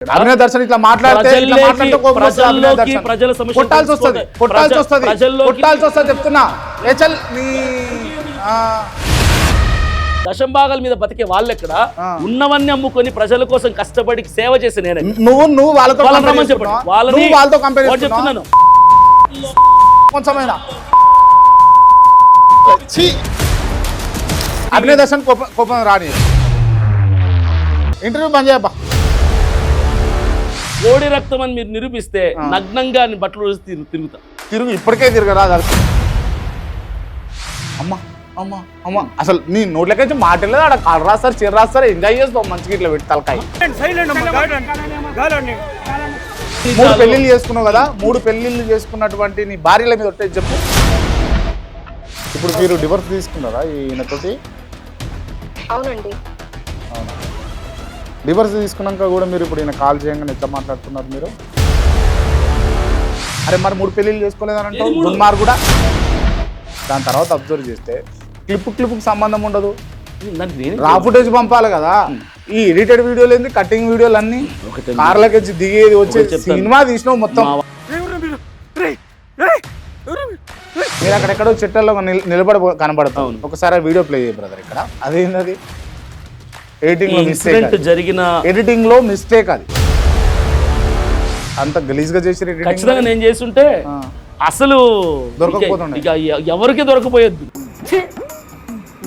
అభినయ దర్శన్ ఇట్లా మాట్లాడితే కొట్టాల్సి వస్తుంది చెప్తున్నా. దశంభాగాల మీద బతికే వాళ్ళు ఎక్కడ ఉన్నవన్నీ అమ్ముకొని ప్రజల కోసం కష్టపడి సేవ చేసి నేనే నువ్వు వాళ్ళతో కంపేర్ చెప్తున్నాను. కొంచెమైనా అభినయ దర్శన్ కోపం రాని ఇంటర్వ్యూ బంద్ చేయబ్బా. కోడి రక్తం అని మీరు నిరూపిస్తే నగ్నంగా బట్టలు తిరుగు ఇప్పటికే తిరగరా అమ్మా అమ్మా అమ్మా అసలు నీ నోట్లకైతే మాట లేదు. ఆడ కాళ్ళు రాస్తారు, చీర రాస్తారు, ఎంజాయ్ చేస్తావు మంచిగా ఇట్లా పెట్టి తలకాయ. 3 పెళ్లిళ్ళు చేసుకున్నావు కదా, 3 పెళ్లిళ్ళు చేసుకున్నటువంటి నీ భార్యల మీద ఒట్టేది చెప్పు. ఇప్పుడు మీరు డివోర్స్ తీసుకున్నారా ఈయనతోటి? అవునండి. అవునా? డివోర్స్ తీసుకున్నాక కూడా మీరు ఇప్పుడు ఈయన కాల్ చేయగానే ఎట్లా మాట్లాడుతున్నారు మీరు? అరే మరి 3 పెళ్లిళ్ళు చేసుకోలేదని అంటావు దున్మార్ కూడా. దాని తర్వాత అబ్జర్వ్ చేస్తే క్లిప్కు సంబంధం ఉండదు, రా ఫుటేజ్ పంపాలి కదా. ఈ ఎడిటెడ్ వీడియోలు ఏంది, కటింగ్ వీడియోలు అన్ని కార్లకి దిగేది వచ్చే సినిమా తీసినావు మొత్తం. మీరు అక్కడెక్కడో చెట్టల్లో నిలబడి కనబడతాం. ఒకసారి వీడియో ప్లే చేయ బ్రదర్. ఇక్కడ అదేంది, అది ఎడిటింగ్ లో మిస్టేక్ జరిగిన ఎడిటింగ్ లో మిస్టేక్. అది అంత గలీజ్ గా చేసి ఖచ్చితంగా నేను చేస్తుంటే అసలు దొరకకపోతుండే, ఎవరికి దొరకపోయేది.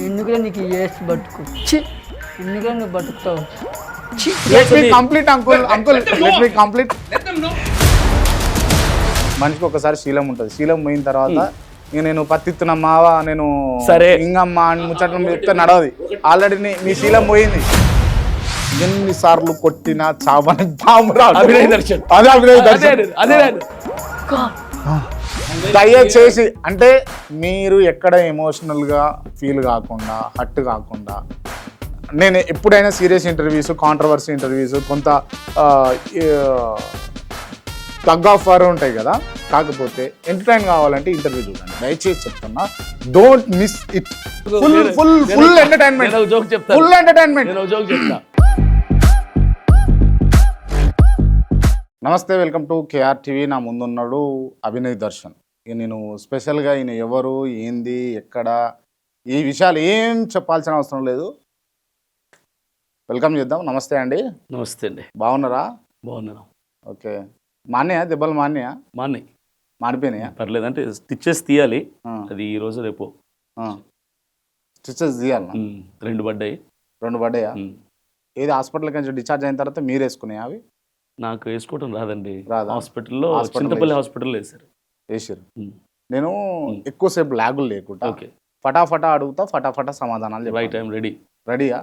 ఎందుకులే నీకు బతుకు, ఎందుకులే నువ్వు బతుకుతావు. Complete uncle complete. మనిషికి ఒకసారి శీలం ఉంటుంది. శీలం పోయిన తర్వాత ఇక నేను పత్తిత్తున మావా, నేను సరే ఇంగమ్మా అని ముచ్చట్లు చెప్తే నడవది. ఆల్రెడీ నీ శీలం పోయింది. ఎన్నిసార్లు కొట్టినా చావని దయచేసి అంటే మీరు ఎక్కడ ఎమోషనల్గా ఫీల్ కాకుండా, హట్ కాకుండా, నేను ఎప్పుడైనా సీరియస్ ఇంటర్వ్యూస్, కాంట్రవర్సీ ఇంటర్వ్యూస్, కొంత టగ్ ఆఫ్ వార్ ఉంటాయి కదా. కాకపోతే ఎంటర్టైన్ కావాలంటే ఇంటర్వ్యూ చూడండి, దయచేసి చెప్తున్నా. Don't miss it. Full entertainment. Full entertainment. నమస్తే, వెల్కమ్ టు కేఆర్ టీవీ. నా ముందున్నాడు అభినయ్ దర్శన్. ఇక నేను స్పెషల్గా ఈయన ఎవరు, ఏంది, ఎక్కడ, ఈ విషయాలు ఏం చెప్పాల్సిన అవసరం లేదు. వెల్కమ్ చేద్దాం. నమస్తే అండి. నమస్తే అండి. బాగున్నారా? బాగున్నాను. ఓకే. మాన్యా దెబ్బలు మాడిపోయినాయా? పర్లేదు, అంటే స్టిచెస్ తీయాలి. అది ఈ రోజు రేపు స్టిచెస్ తీయాలి. 2 పడ్డాయి. 2 పడ్డాయా? ఏది హాస్పిటల్ కొంచెం డిశ్చార్జ్ అయిన తర్వాత మీరు వేసుకున్నాయా అవి? నాకు వేసుకోవడం రాదండి. హాస్పిటల్లో చింతపల్లి హాస్పిటల్ వేసారు. నేను ఎక్కువసేపు లాగులు లేకుండా ఫటాఫటా అడుగుతా, ఫటాఫటా సమాధానాలు. రైట్, ఐఎమ్ రెడీయా?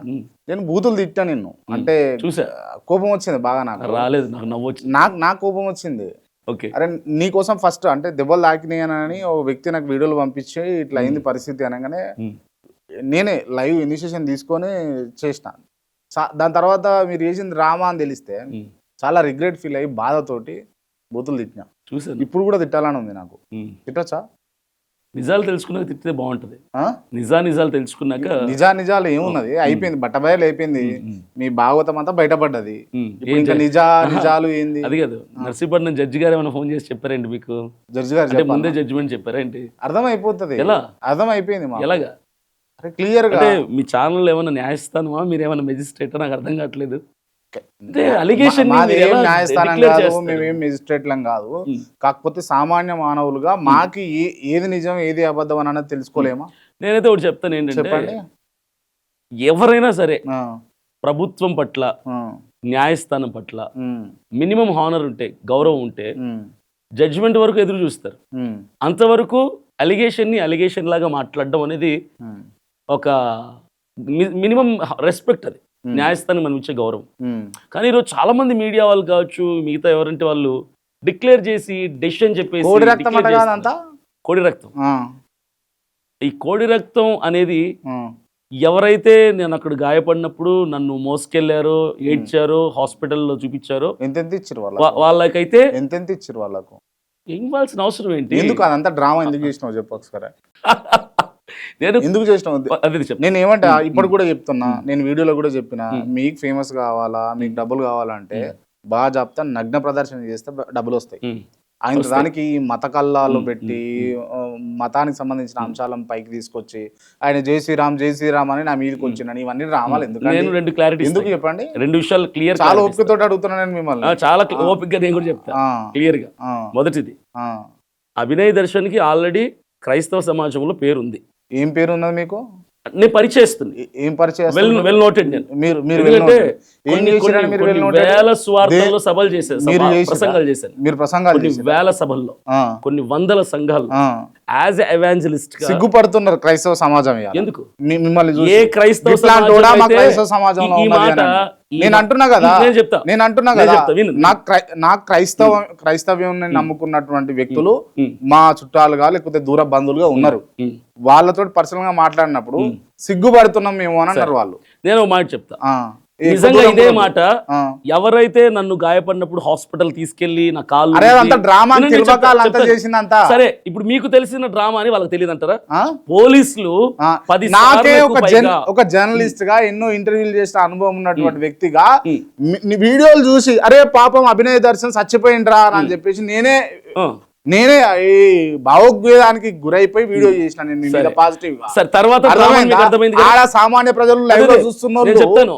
నేను బూతులు తిట్టా నిన్ను, అంటే చూసా, కోపం వచ్చింది బాగా. నాకు రాలేదు, నాకు నవ్వు వచ్చింది. నాకు కోపం వచ్చింది. ఓకే, అరే నీకోసం ఫస్ట్ అంటే దెబ్బలు తాకినాయి అని ఓ వ్యక్తి నాకు వీడియోలు పంపించి ఇట్లా అయింది పరిస్థితి అనగానే నేనే లైవ్ ఇనిషియేషన్ తీసుకొని చేసిన. దాని తర్వాత మీరు చేసింది రామా అని తెలిస్తే చాలా రిగ్రెట్ ఫీల్ అయ్యి బాధతోటి బూతులు తిట్టినా. చూసాను. ఇప్పుడు కూడా తిట్టాలని ఉంది నాకు. తిట్టచ్చా? నిజాలు తెలుసుకున్నాక తిట్టితే బాగుంటది. నిజాలు తెలుసుకున్నాక నిజాలు ఏమున్నది, అయిపోయింది, బట్టబయలు అయిపోయింది. మీ భాగవతం అంతా బయటపడ్డది. నిజాలు ఏంది? అది కాదు, నర్సీపట్నం జడ్జి గారు ఏమైనా ఫోన్ చేసి చెప్పారండి మీకు? జడ్జి గారు ముందే జడ్జిమెంట్ చెప్పారేంటి? అర్థమైపోతుంది. ఎలా అర్థమైపోయింది? ఎలాగా? క్లియర్ గా. మీ ఛానల్ ఏమైనా న్యాయస్థానమా, మీరు ఏమైనా మెజిస్ట్రేట్? నాకు అర్థం కావట్లేదు. న్యాయస్థానం కాదు, మేమేం మెజిస్ట్రేట్లం కాదు. కాకపోతే సామాన్య మానవులుగా మాకి ఏది నిజం ఏది అబద్ధం అని అన్నది తెలుసుకోలేమా? నేనైతే ఒకటి చెప్తాను ఏంటంటే, ఎవరైనా సరే ప్రభుత్వం పట్ల, న్యాయస్థానం పట్ల మినిమం హానర్ ఉంటే, గౌరవం ఉంటే జడ్జిమెంట్ వరకు ఎదురు చూస్తారు. అంతవరకు అలిగేషన్ లాగా మాట్లాడడం అనేది ఒక మినిమం రెస్పెక్ట్. అది న్యాయస్థానం మనం ఇచ్చే గౌరవం. కానీ ఈరోజు చాలా మంది మీడియా వాళ్ళు కావచ్చు, మిగతా ఎవరంటే వాళ్ళు డిక్లేర్ చేసి డెసిషన్ చెప్పేసి కోడి రక్తం. ఈ కోడి రక్తం అనేది ఎవరైతే నేను అక్కడ గాయపడినప్పుడు నన్ను మోసుకెళ్లారో, ఏడ్చారో, హాస్పిటల్లో చూపించారో, వాళ్ళకైతే ఎంత ఇచ్చారు? వాళ్ళకు ఏం ఇవ్వాల్సిన అవసరం ఏంటి? ఎందుకు అదంతా డ్రామా ఎందుకు చేసినావు చెప్పు ఒకసారి. నేను ఎందుకు చేసినావు? నేను ఏమంటా ఇప్పుడు కూడా చెప్తున్నా, నేను వీడియోలో కూడా చెప్పిన, మీకు ఫేమస్ కావాలా, మీకు డబ్బులు కావాలంటే బాగా చెప్తా నగ్న ప్రదర్శన చేస్తే డబ్బులు వస్తాయి. ఆయన దానికి మత కల్లాలు పెట్టి మతానికి సంబంధించిన అంశాలను పైకి తీసుకొచ్చి ఆయన జై శ్రీరామ్ అని నా మీదకి వచ్చినాను. ఇవన్నీ డ్రామాలు ఎందుకు చెప్పండి? 2 విషయాలు క్లియర్. చాలా ఓపికతో అడుగుతున్నాను నేను మిమ్మల్ని. చాలా ఓపికగా నేను కూడా చెప్తా క్లియర్ గా. మొదటిది, అభినయ్ దర్శన్ కి ఆల్రెడీ క్రైస్తవ సమాజంలో పేరుంది. ఏం పేరు ఉన్నది మీకు? నేను పరిచయిస్తుంది. ఏం పరిచయం? Well noted. నేను వేల స్వార్థంలో సభలు చేశాను, ప్రసంగాలు చేశాను. మీరు ప్రసంగాలు వేల సభల్లో, కొన్ని వందల సంఘాలు యాజ్ ఎవాంజలిస్ట్ గా సిగ్గుపడుతున్నారు క్రైస్తవ సమాజం. ఎందుకు మిమ్మల్ని ఏ క్రైస్తవ సమాజంలో నేను అంటున్నా కదా, నాకు క్రైస్తవ్యం నమ్ముకున్నటువంటి వ్యక్తులు మా చుట్టాలుగా లేకపోతే దూర బంధువులుగా ఉన్నారు. వాళ్ళతో పర్సనల్ గా మాట్లాడినప్పుడు సిగ్గుపడుతున్నాం మేము అని అన్నారు వాళ్ళు. నేను మాట చెప్తా నిజంగా ఇదే మాట. ఎవరైతే నన్ను గాయపడినప్పుడు హాస్పిటల్ తీసుకెళ్లి నా కాళ్ళు సరే, ఇప్పుడు మీకు తెలిసిన డ్రామా అని వాళ్ళకి తెలియదు అంటారా? పోలీసులు ఒక జర్నలిస్ట్ గా ఎన్నో ఇంటర్వ్యూలు చేసిన అనుభవం ఉన్నటువంటి వ్యక్తిగా వీడియోలు చూసి అరే పాపం అభినయ్ దర్శన్ చచ్చిపోయిండ్రా అని చెప్పేసి నేనే ఈ భావోద్వేగానికి గురైపోయి వీడియో చేసిన. నేను పాజిటివ్ గా సామాన్య ప్రజలు లైవ్ లో చూస్తున్నారు.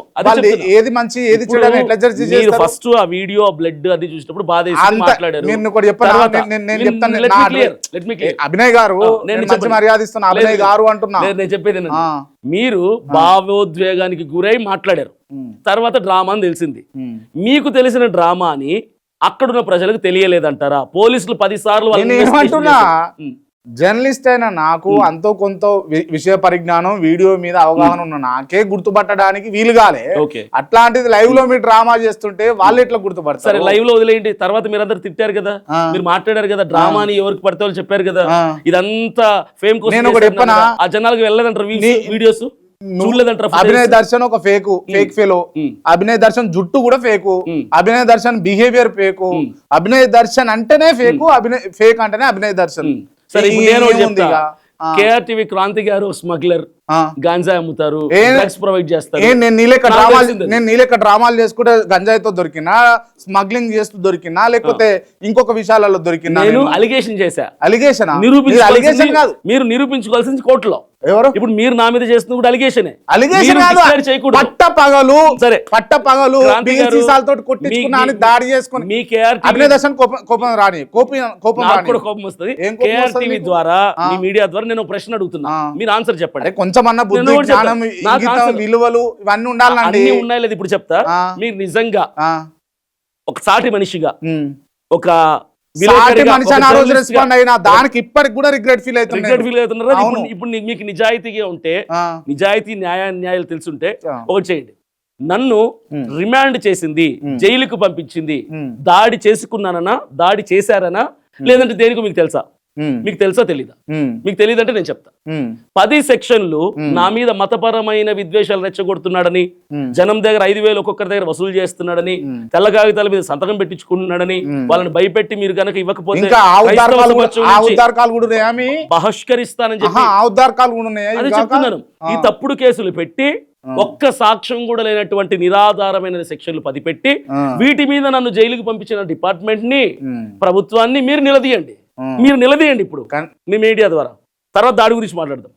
ఏది మంచి ఏది చెడు ఎట్లా జడ్జి చేస్తారు? ఫస్ట్ ఆ వీడియో బ్లడ్ అది చూసినప్పుడు బాధ మాట్లాడారు. నేను కూడా నేను చెప్తాను, అభినయ్ గారు మంచి మర్యాద ఇస్తున్నా, అభినయ్ గారు అంటున్నా. నేను చెప్పేది మీరు భావోద్వేగానికి గురై మాట్లాడారు. తర్వాత డ్రామా అని తెలిసింది. మీకు తెలిసిన డ్రామాని అక్కడున్న ప్రజలకు తెలియలేదంటారా? పోలీసులు 10 సార్లు ఏమంటున్నా, జర్నలిస్ట్ అయినా నాకు అంతో కొంత విషయ పరిజ్ఞానం, వీడియో మీద అవగాహన ఉన్న నాకే గుర్తుపట్టడానికి వీలు కాలే. అట్లాంటిది లైవ్ లో మీరు డ్రామా చేస్తుంటే వాళ్ళు ఎట్లా గుర్తుపడతారు? సరే లైవ్ లో వదిలేయండి. తర్వాత మీరు అందరు తిట్టారు కదా, మీరు మాట్లాడారు కదా, డ్రామాని ఎవరికి పడితే వాళ్ళు చెప్పారు కదా, ఇదంతా ఫేమ్ కోసం ఆ జనాలకు వెళ్ళదంటారు వీడియోస్. అభినయ్ దర్శన్ ఒక ఫేక్ ఫెలో, అభినయ్ దర్శన్ జుట్టు కూడా fake, Abhinay Darshan behaviour fake, Abhinay Darshan అంటేనే ఫేకు, ఫేక్ అంటేనే అభినయ్ దర్శన్. సరే కేఆర్ టీవీ క్రాంతి గారు స్మగ్లర్, గంజాయి అమ్ముతారు, డ్రగ్స్ ప్రొవైడ్ చేస్తారు. నేను నీలెక్క డ్రామాలు చేసుకుంటే గంజాయితో దొరికినా, స్మగ్లింగ్ చేస్తూ దొరికినా, లేకపోతే ఇంకొక విషయాలలో దొరికినా? నేను అలిగేషన్ చేశా. అలిగేషన్ కాదు, మీరు నిరూపించుకోవాల్సింది కోర్టులో. ఎవరు? ఇప్పుడు మీరు నా మీద చేస్తున్న కూడా అలిగేషన్ పట్టపగలు దాడి చేసుకుని మీ అభినయ్ దర్శన్ కోపం కోపం వస్తుంది. కేఆర్ టీవీ ద్వారా, మీ మీడియా ద్వారా నేను ప్రశ్న అడుగుతున్నా, మీరు ఆన్సర్ చెప్పండి. కొంచెమన్నా బుద్ధి, జ్ఞానం, విలువలు ఇవన్నీ ఉండాలండి. ఉన్నాయి లేదు ఇప్పుడు చెప్తా. మీరు నిజంగా ఒక సాటి మనిషిగా, ఒక దానికి ఇప్పటికి కూడా రిగ్రెట్ ఫీల్ అవుతున్నారా? ఇప్పుడు మీకు నిజాయితీగా ఉంటే, నిజాయితీ న్యాయాలు తెలుసుంటే ఒకటి చేయండి. నన్ను రిమాండ్ చేసింది, జైలుకు పంపించింది, దాడి చేసుకున్నానన్నా, దాడి చేశారనా, లేదంటే దేనికి మీకు తెలుసా? మీకు తెలుసా తెలీదా? మీకు తెలియదంటే నేను చెప్తా. 10 సెక్షన్లు నా మీద మతపరమైన విద్వేషాలు రెచ్చగొడుతున్నాడని, జనం దగ్గర 5,000 ఒక్కొక్కరి దగ్గర వసూలు చేస్తున్నాడని, తెల్ల కాగితాల మీద సంతకం పెట్టించుకుంటున్నాడని, వాళ్ళని భయపెట్టి మీరు కనుక ఇవ్వకపోతే బహిష్కరిస్తానని చెప్పి అది చెప్తున్నాను. ఈ తప్పుడు కేసులు పెట్టి ఒక్క సాక్ష్యం కూడా లేనటువంటి నిరాధారమైన సెక్షన్లు 10 పెట్టి వీటి మీద నన్ను జైలుకి పంపించిన డిపార్ట్మెంట్ ని, ప్రభుత్వాన్ని మీరు నిలదీయండి. ఇప్పుడు మీ మీడియా ద్వారా. తర్వాత దాడి గురించి మాట్లాడదాం.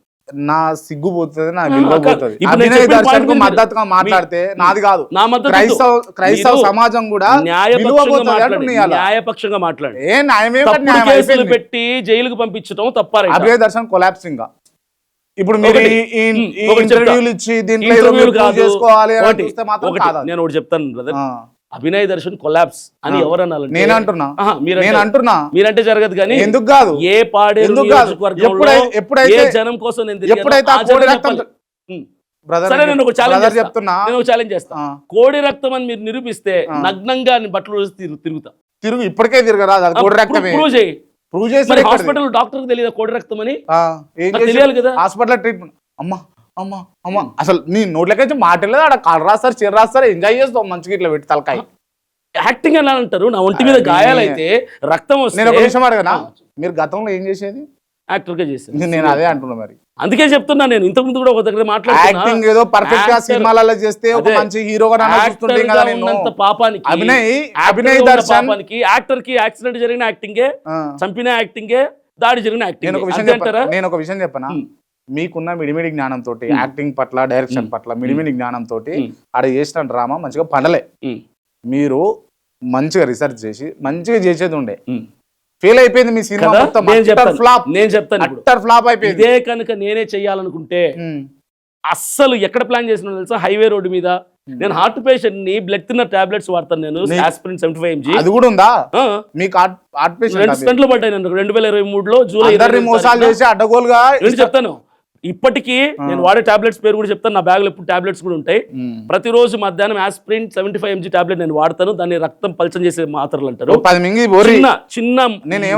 నా సిగ్గు పోతుంది, నా విలువ పోతుంది. అభినయ్ దర్శన్ కు మద్దతుగా మాట్లాడితే నాది కాదు, నా మద్దతు. క్రైస్తవ సమాజం కూడా న్యాయపక్షంగా మాట్లాడి పెట్టి జైలుకు పంపించడం తప్పారు. అభినయ్ దర్శన్ కొలాప్సింగ్ గా ఇప్పుడు మీరు ఇంటర్వ్యూలు ఇచ్చి దీంట్లో చేసుకోవాలి. నేను ఒకటి చెప్తాను బ్రదర్, అభినయ్ దర్శన్ కొలాప్స్ అని ఎవరన్నా మీరంటే జరగదు కానీ ఎందుకు కాదు? ఏ పాడేరు జనం కోసం ఛాలెంజ్ చేస్తా. కోడి రక్తం అని మీరు నిరూపిస్తే నగ్నంగా బట్టలు తిరుగుతా. ఇప్పటికే తిరగరా? హాస్పిటల్ డాక్టర్ తెలియదా కోడి రక్తం అని? తెలియాలి కదా. హాస్పిటల్ ట్రీట్మెంట్ అమ్మా అసలు నీ నోట్లకైతే మాట లేదు. ఆడ కాళ్ళు రాస్తారు, చీర రాస్తారు, ఎంజాయ్ చేస్తాం మంచిగా ఇట్లా పెట్టి తలకాయ. యాక్టింగ్ ఎలా అంటారు? నా ఒంటి మీద గాయాలైతే రక్తం వస్తే. నేను ఒక విషయం అడగనా, మీరు గతంలో ఏం చేసేది? యాక్టర్ గా చేసేది. నేను అదే అంటున్నా. మరి అందుకే చెప్తున్నా నేను ఇంతకు ముందు కూడా ఒక దగ్గర యాక్టింగ్ ఏదో పర్ఫెక్ట్ గా సినిమాలలో చేస్తే ఒక మంచి హీరోగా చూస్తుంటే కదా నేను పాపానికి అభినయ్ దర్శన్ యాక్టర్ కి యాక్సిడెంట్ జరిగిన యాక్టింగే, చంపిన యాక్టింగే, దాడి జరిగిన యాక్టింగ్. నేను ఒక విషయం చెప్పనా, మీకున్న మిడిమిడి జ్ఞానంతో యాక్టింగ్ పట్ల డైరెక్షన్ పట్ల మిడిమిడి జ్ఞానంతో ఆడ చేసిన డ్రామా మంచిగా పండలే. మీరు మంచిగా రీసెర్చ్ చేసి మంచిగా చేసేది ఉండే, ఫెయిల్ అయిపోయింది మీ సినిమా మొత్తం. నేను చెప్తాను ఫ్లాప్ అయిపోయింది. ఇదే కనుక నేనే చెయ్యాలనుకుంటే అస్సలు ఎక్కడ ప్లాన్ చేసిన తెలుసా, హైవే రోడ్డు మీద. నేను హార్ట్ పేషెంట్ ని, బ్లడ్ థిన్నర్ టాబ్లెట్స్ వాడతాను నేను, ఆస్పిరిన్ 75 mg. అది కూడా ఉందా మీకు? హార్ట్ పేషెంట్ 2 స్టంట్లు పడ్డాయి నేను 2023లో జూలై మోసాలు చేసి అడ్డగోలుగా. చెప్తాను ఇప్పటికీ నేను వాడే టాబ్లెట్స్ పేరు కూడా చెప్తాను. నా బ్యాగ్ లో ఎప్పుడు టాబ్లెట్స్ కూడా ఉంటాయి. ప్రతిరోజు మధ్యాహ్నం ఆస్పిరిన్ 75 mg టాబ్లెట్ నేను వాడతాను. దాన్ని రక్తం పల్చం చేసే మాత్రలు అంటారు. చిన్న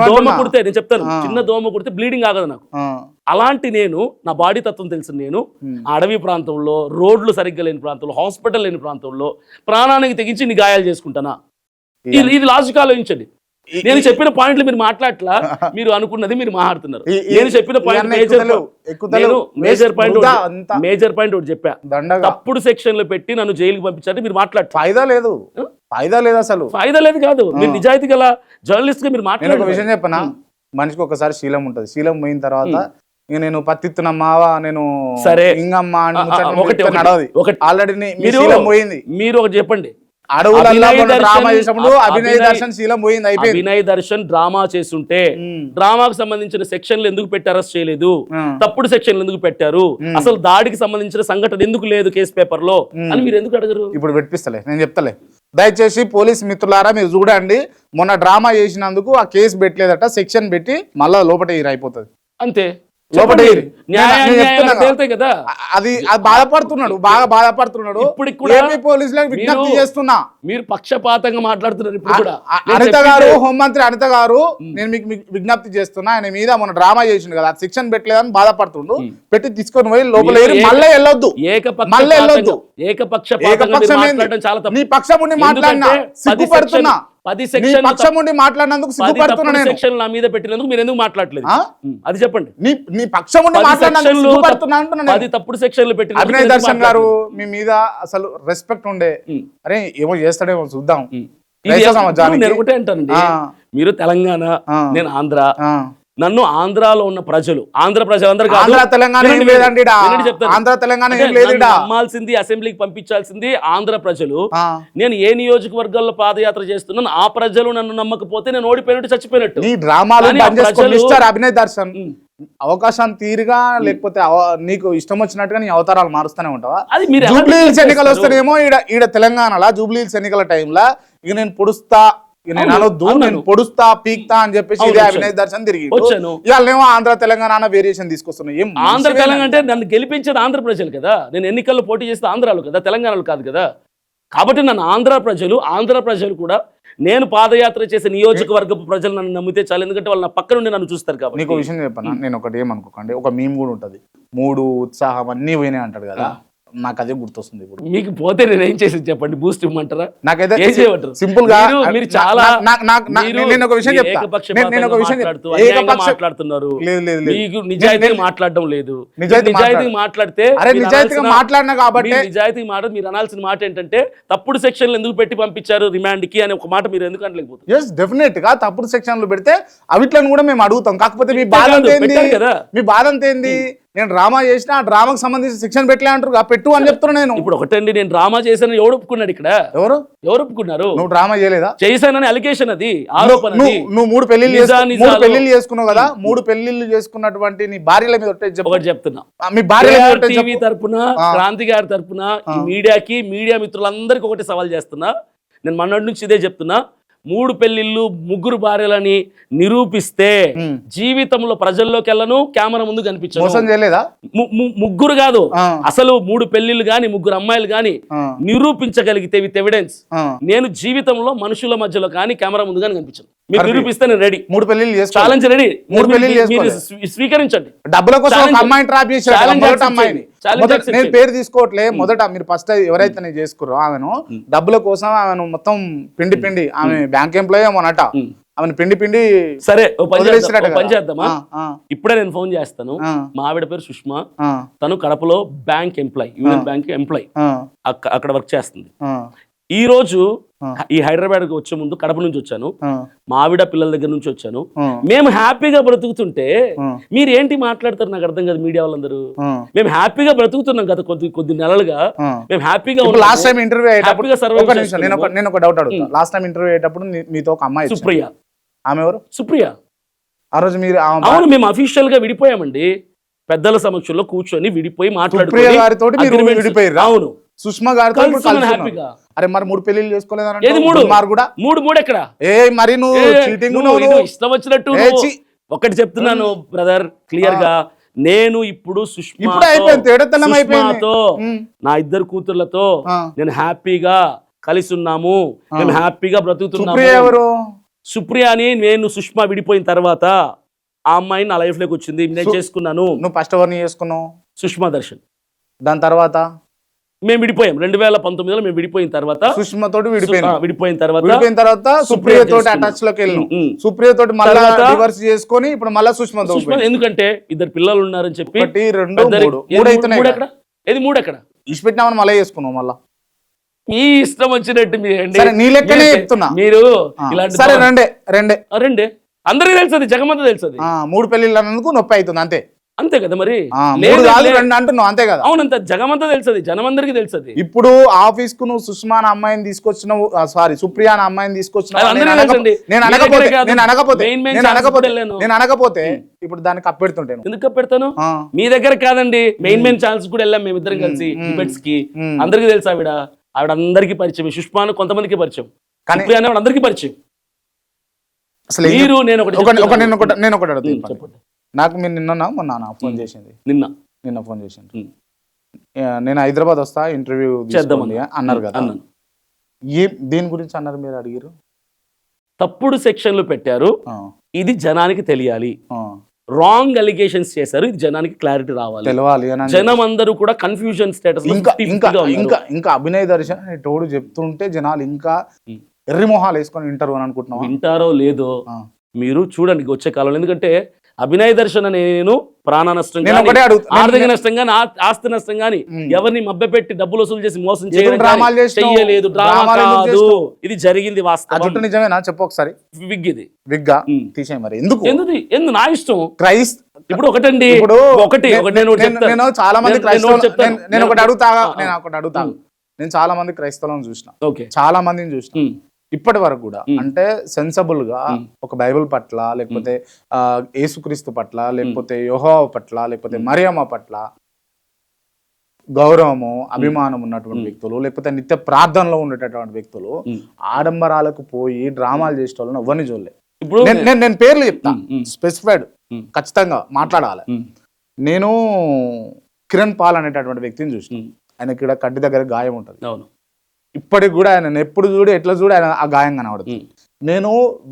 దోమ కుడితే, నేను చెప్తాను, చిన్న దోమ కుడితే బ్లీడింగ్ ఆగదు నాకు. అలాంటి నేను, నా బాడీ తత్వం తెలుసు, నేను అడవి ప్రాంతంలో, రోడ్లు సరిగ్గా లేని ప్రాంతంలో, హాస్పిటల్ లేని ప్రాంతంలో ప్రాణానికి తెగించి నీ గాయాలు చేసుకుంటానా? ఇది లాజిక్ ఆలోచించండి. నేను చెప్పిన పాయింట్లు మీరు మాట్లాడట్లా, మీరు అనుకున్నది మీరు మాట్లాడుతున్నారు. నేను చెప్పిన పాయింట్ మేజర్ పాయింట్ ఒకటి చెప్పా, తప్పుడు సెక్షన్ లో పెట్టి నన్ను జైలుకి పంపించారంటే మీరు మాట్లాడు. ఫైదా లేదు, ఫైదా లేదు, అసలు ఫైదా లేదు కాదు. మీరు నిజాయితీ గల జర్నలిస్ట్ గా మీరు మాట్లాడే. ఒక విషయం చెప్పనా, మనిషికి ఒకసారి శీలం ఉంటది. శీలం పోయిన తర్వాత ఇక నేను పత్తిత్తునమ్మావా, నేను సరే ఇంగమ్మా ఒకటి ఆల్రెడీ పోయింది. మీరు ఒకటి చెప్పండి, అభినయ్ దర్శన్ డ్రామా చేస్తుంటే డ్రామాకు సంబంధించిన సెక్షన్లు ఎందుకు పెట్టి అరెస్ట్ చేయలేదు, తప్పుడు సెక్షన్లు ఎందుకు పెట్టారు, అసలు దాడికి సంబంధించిన సంఘటన ఎందుకు లేదు కేసు పేపర్ లో అని మీరు ఎందుకు అడగరు? ఇప్పుడు పెట్టిస్తలే, నేను చెప్తలే. దయచేసి పోలీస్ మిత్రులారా మీరు చూడండి, మొన్న డ్రామా చేసినందుకు ఆ కేసు పెట్టలేదట, సెక్షన్ పెట్టి మళ్ళా లోపల అయిపోతుంది అంతే. కదా అది బాధపడుతున్నాడు, బాగా బాధపడుతున్నాడు. ఇప్పుడు పోలీసులకు విజ్ఞప్తి చేస్తున్నా, మీరు పక్షపాతంగా మాట్లాడుతున్నారు. ఇప్పుడు కూడా అనిత గారు, హోంమంత్రి అనిత గారు, నేను మీకు విజ్ఞప్తి చేస్తున్నా, ఆయన మీద మన డ్రామా చేసిండు కదా, శిక్షణ పెట్టలేదని బాధపడుతుండు, పెట్టి తీసుకొని పోయి లోపల మళ్ళీ వెళ్ళొద్దు, మళ్ళీ వెళ్ళొద్దు. నీ పక్షం ఉండి మాట్లాడినా సిగ్గుపడుతున్నా, పక్షం ఉండి మాట్లాడినందుకు సిగ్గుపడుతున్నా. నా మీద పెట్టినందుకు మీరు ఎందుకు మాట్లాడలేదు అది చెప్పండి. నీ పక్షం ఉండి మాట్లాడినందుకు సిగ్గుపడుతున్నా అంటున్నా. అది తప్పుడు సెక్షన్లు పెట్టి. అభినయ్ దర్శన్ గారు మీ మీద అసలు రెస్పెక్ట్ ఉండే, అరే ఏమో చేస్తాడేమో చూద్దాం. నేను ఒకటే అంటానండి, మీరు తెలంగాణ, నేను ఆంధ్ర. నన్ను ఆంధ్రాలో ఉన్న ప్రజలు, ఆంధ్ర ప్రజలందరూ నమ్మాల్సింది, అసెంబ్లీకి పంపించాల్సింది ఆంధ్ర ప్రజలు. నేను ఏ నియోజకవర్గాల్లో పాదయాత్ర చేస్తున్నాను, ఆ ప్రజలు నన్ను నమ్మకపోతే నేను ఓడిపోయినట్టు, చచ్చిపోయినట్టు. అభినయ్ దర్శన్ అవకాశం తీరుగా, లేకపోతే నీకు ఇష్టం వచ్చినట్టుగా నీ అవతారాలు మారుస్తూనే ఉంటావా? జూబ్లీ హిల్స్ ఎన్నికలు వస్తేనేమో ఈడ తెలంగాణలో జూబ్లీ హిల్స్ ఎన్నికల టైంలో ఇక నేను పొడుస్తా, నేను అనొద్దు, నేను పొడుస్తా, పీక్తా అని చెప్పేసి అభినయ్ దర్శన్ తిరిగి ఇవాళేమో ఆంధ్ర తెలంగాణ వేరియేషన్ తీసుకొస్తున్నాయి. ఆంధ్ర తెలంగాణ అంటే నన్ను గెలిపించేది ఆంధ్ర ప్రజలు కదా, నేను ఎన్నికల్లో పోటీ చేస్తే ఆంధ్రాలో కదా, తెలంగాణలో కాదు కదా. కాబట్టి నన్ను ఆంధ్ర ప్రజలు కూడా, నేను పాదయాత్ర చేసే నియోజకవర్గపు ప్రజలు నన్ను నమ్మితే చాలు, ఎందుకంటే వాళ్ళు నా పక్క నుండి నన్ను చూస్తారు కాబట్టి. నీకు విషయం చెప్పనా, నేను ఒకటి ఏమనుకోకండి, ఒక మీమ్ కూడా ఉంటది, 3 ఉత్సాహం అన్ని పోయినాయి అంటాడు కదా, నాకు అదే గుర్తొస్తుంది. ఇప్పుడు మీకు పోతే నేను ఏం చేసి చెప్పండి, బూస్ట్ ఇవ్వమంటారా? నాకైతే సింపుల్ గా మీరు చాలా మాట్లాడుతున్నారు, మీకు నిజాయితీగా మాట్లాడడం లేదు. నిజాయితీగా మాట్లాడితే మాట్లాడినా కాబట్టి నిజాయితీగా మాట మీరు అనాల్సిన మాట ఏంటంటే, తప్పుడు సెక్షన్లు ఎందుకు పెట్టి పంపించారు రిమాండ్ కి అని ఒక మాట మీరు ఎందుకు అనలేకపోతే? ఎస్ డెఫినెట్ గా తప్పుడు సెక్షన్లు పెడితే అవిట్లను కూడా మేము అడుగుతాం. కాకపోతే మీ బాధ కదా, మీ బాధ అంతేంది? నేను డ్రామా చేసిన, ఆ డ్రామాకి సంబంధించి శిక్షణ పెట్టలే అంటారు, పెట్టు అని చెప్తున్నా నేను. ఇప్పుడు ఒకటండి, నేను డ్రామా చేశాను, ఎవరు ఒప్పుకున్నాడు ఇక్కడ? ఎవరు ఒప్పుకున్నారు? నువ్వు డ్రామా చేయలేదా? చేశానని అలిగేషన్, అది ఆరోపణ. నువ్వు 3 పెళ్లిళ్ళు చేసుకున్నావు కదా, 3 పెళ్లిళ్ళు చేసుకున్నటువంటి నీ భార్యల మీద ఒకటి చెప్తున్నా, మీ భార్య టీవీ తరపున, క్రాంతి గారి తరపున, ఈ మీడియాకి, మీడియా మిత్రులందరికీ ఒకటి సవాల్ చేస్తున్నా. నేను మొన్నటి నుంచి ఇదే చెప్తున్నా, 3 పెళ్లిళ్ళు 3 భార్యలని నిరూపిస్తే జీవితంలో ప్రజల్లోకి వెళ్ళను, కెమెరా ముందు కనిపించను. 3 కాదు, అసలు 3 పెళ్లిళ్ళు గాని 3 అమ్మాయిలు గాని నిరూపించగలిగితే విత్ ఎవిడెన్స్, నేను జీవితంలో మనుషుల మధ్యలో కానీ కెమెరా ముందు కానీ కనిపించను. మీరు నిరూపిస్తే నేను రెడీ. 3 పెళ్లిళ్ళు ఛాలెంజ్ రెడీ. 3 పెళ్లిళ్ళు స్వీకరించండి. డబ్బుల కోసం ఒక అమ్మాయిని ట్రాప్ చేశాడు. నేను పేరు తీసుకోవట్లే, మొదట మీరు ఫస్ట్ ఎవరైతే నేను చేసుకుర్రో ఆమెను డబ్బుల కోసం ఆమెను మొత్తం పిండి ఆమె బ్యాంక్ ఎంప్లాయీ ఏమోనట, ఆమెను పిండి సరే ఓ పని చేద్దాం, వదిలేసినట్టు ఓ పని కదా. చేద్దామా ఇప్పుడే నేను ఫోన్ చేస్తాను. మా ఆవిడ పేరు సుష్మా, తను కడపలో bank employee, union bank employee, అక్కడ వర్క్ చేస్తుంది. ఈ రోజు ఈ హైదరాబాద్ కి వచ్చే ముందు కడప నుంచి వచ్చాను, మా ఆవిడ పిల్లల దగ్గర నుంచి వచ్చాను. మేము హ్యాపీగా బ్రతుకుతుంటే మీరు ఏంటి మాట్లాడతారు నాకు అర్థం కాదు. మీడియా వాళ్ళందరూ మేము హ్యాపీగా బ్రతుకుతున్నాం కదా కొద్ది నెలలుగా, మేము హ్యాపీగా లాస్ట్ టైం ఇంటర్వ్యూ హ్యాపీగా నేను ఒక డౌట్ అడుగుతా. లాస్ట్ టైం ఇంటర్వ్యూ అయ్యేటప్పుడు మీతో ఒక అమ్మాయి వచ్చింది. సుప్రియ. ఆమె ఎవరు? సుప్రియ. ఆ రోజు మీరు అవును, మేము అఫీషియల్ గా విడిపోయామండి, పెద్దల సమక్షంలో కూర్చొని విడిపోయి సుప్రియ గారితో మాట్లాడుకుని. అవును, సుష్మా గారితో హ్యాపీగా. అరే మరి 3 పెళ్లిళ్ళు చేసుకోలేదని ఏది 3 ఎక్కడ? మరి నువ్వు చీటింగ్ ఇష్టం వచ్చినట్టు ఒకటి చెప్తున్నాను బ్రదర్ క్లియర్ గా, నేను ఇప్పుడు సుష్మాతో నా 2 కూతుర్లతో నేను హ్యాపీగా కలిసి ఉన్నాము, మేము హ్యాపీగా బ్రతుకుతున్నాము. సుప్రియ అని నేను సుష్మా విడిపోయిన తర్వాత ఆ అమ్మాయి నా లైఫ్ లోకి వచ్చింది, నేను చేసుకున్నాను. నువ్వు ఫస్ట్ ఎవరిని చేసుకున్నావు? సుష్మా దర్శన్. దాని తర్వాత మేము విడిపోయాం 2019లో. మేము విడిపోయిన తర్వాత సుష్మా తోటి విడిపోయిన తర్వాత సుప్రియ తోటి అటాచ్ లోకి వెళ్ళాం. సుప్రియ తోటి మళ్ళీ డివర్స్ చేసుకొని ఇప్పుడు మళ్ళీ సుష్మా, ఎందుకంటే 2 పిల్లలు ఉన్నారని చెప్పి. 1 2 3 అవుతున్నాయి. ఏది 3 ఎక్కడ? ఇష్టపెట్టినామని మళ్ళీ చేసుకున్నావు. మళ్ళా మీ ఇష్టం వచ్చినట్టు నీ లెక్కనే చెప్తున్నా. మీరు ఇలాంటి సరే రెండే అందరికీ తెలుసది, జగమంతా తెలుసది. 3 పెళ్లిళ్ళు అన్నందుకు నొప్పి అవుతుంది అంతే కదా. మరి 3 కాదు 2 అంటున్నావు అంతే కదా. అవునంత జగమంతా తెలుసది, జనమందరికి తెలుసది. ఇప్పుడు ఆఫీస్ కు నువ్వు సుష్మా అమ్మాయిని తీసుకొచ్చినావు, సారీ సుప్రియ అమ్మాయిని తీసుకొచ్చినావు. నేను అనకపోతే ఇప్పుడు దాన్ని కప్పెడుతుంటాను. ఎందుకు కప్పెడతాను? మీ దగ్గర కాదండి, మెయిన్ ఛానల్స్ కూడా వెళ్ళాం మేమిద్దరం కలిసి డిబేట్స్ కి. అందరికి తెలుసు ఆవిడ అందరికీ పరిచయం. సుష్మాను కొంతమందికి పరిచయం, సుప్రియ అనేవాడు అందరికీ పరిచయం. అసలు మీరు నేను ఒకటి అడుగుతాను. చెప్పండి. నాకు మీరు మొన్న ఫోన్ చేసింది, నిన్న ఫోన్ చేసింది. నేను హైదరాబాద్ వస్తా ఇంటర్వ్యూ చేద్దామని అన్నారు కదా. దేని గురించి అన్నారు మీరు అడిగారు? తప్పుడు సెక్షన్లు పెట్టారు, ఇది జనానికి తెలియాలి. రాంగ్ అలిగేషన్స్ చేశారు, ఇది జనానికి క్లారిటీ తెలవాలి. జనం అందరూ కూడా కన్ఫ్యూజన్ స్టేటస్. ఇంకా అభినయ్ దర్శన్ తోడు చెప్తుంటే జనాలు ఇంకా ఎర్రి మొహాలు వేసుకొని వింటారు అని అనుకుంటున్నాం. వింటారో లేదో మీరు చూడండి వచ్చే కాలంలో. ఎందుకంటే అభినయ్ దర్శన్ నేను ప్రాణ నష్టం కానీ, ఆర్థిక నష్టం కానీ, ఆస్తి నష్టం కానీ ఎవరిని మభ్యపెట్టి డబ్బులు వసూలు చేసి మోసం చేయలేదు. డ్రామా కాదు, ఇది జరిగింది వాస్తవం. నిజమేనా చెప్పు ఒకసారి. విగ్గా తీసే మరి ఎందుకు నా ఇష్టం. ఇప్పుడు ఒకటండి, నేను చాలా మంది నేను ఒకటి అడుగుతా. నేను చాలా మంది క్రైస్తవులను చూసిన, చాలా మందిని చూసిన ఇప్పటి వరకు కూడా. అంటే సెన్సబుల్ గా ఒక బైబిల్ పట్ల, లేకపోతే యేసుక్రీస్తు పట్ల, లేకపోతే యెహోవా పట్ల, లేకపోతే మరియమ్మ పట్ల గౌరవము, అభిమానం ఉన్నటువంటి వ్యక్తులు, లేకపోతే నిత్య ప్రార్థనలో ఉండేటటువంటి వ్యక్తులు ఆడంబరాలకు పోయి డ్రామాలు చేసే వాళ్ళని ఎవరిని చూడలే. ఇప్పుడు నేను పేర్లు చెప్తా, స్పెసిఫైడ్ ఖచ్చితంగా మాట్లాడాలి. నేను కిరణ్ పాల్ అనేటటువంటి వ్యక్తిని చూసిన. ఆయనకి ఇక్కడ కంటి దగ్గర గాయం ఉంటుంది. ఇప్పటికి కూడా ఆయన ఎప్పుడు చూడు ఎట్లా చూడు ఆయన ఆ గాయం కనబడుతుంది. నేను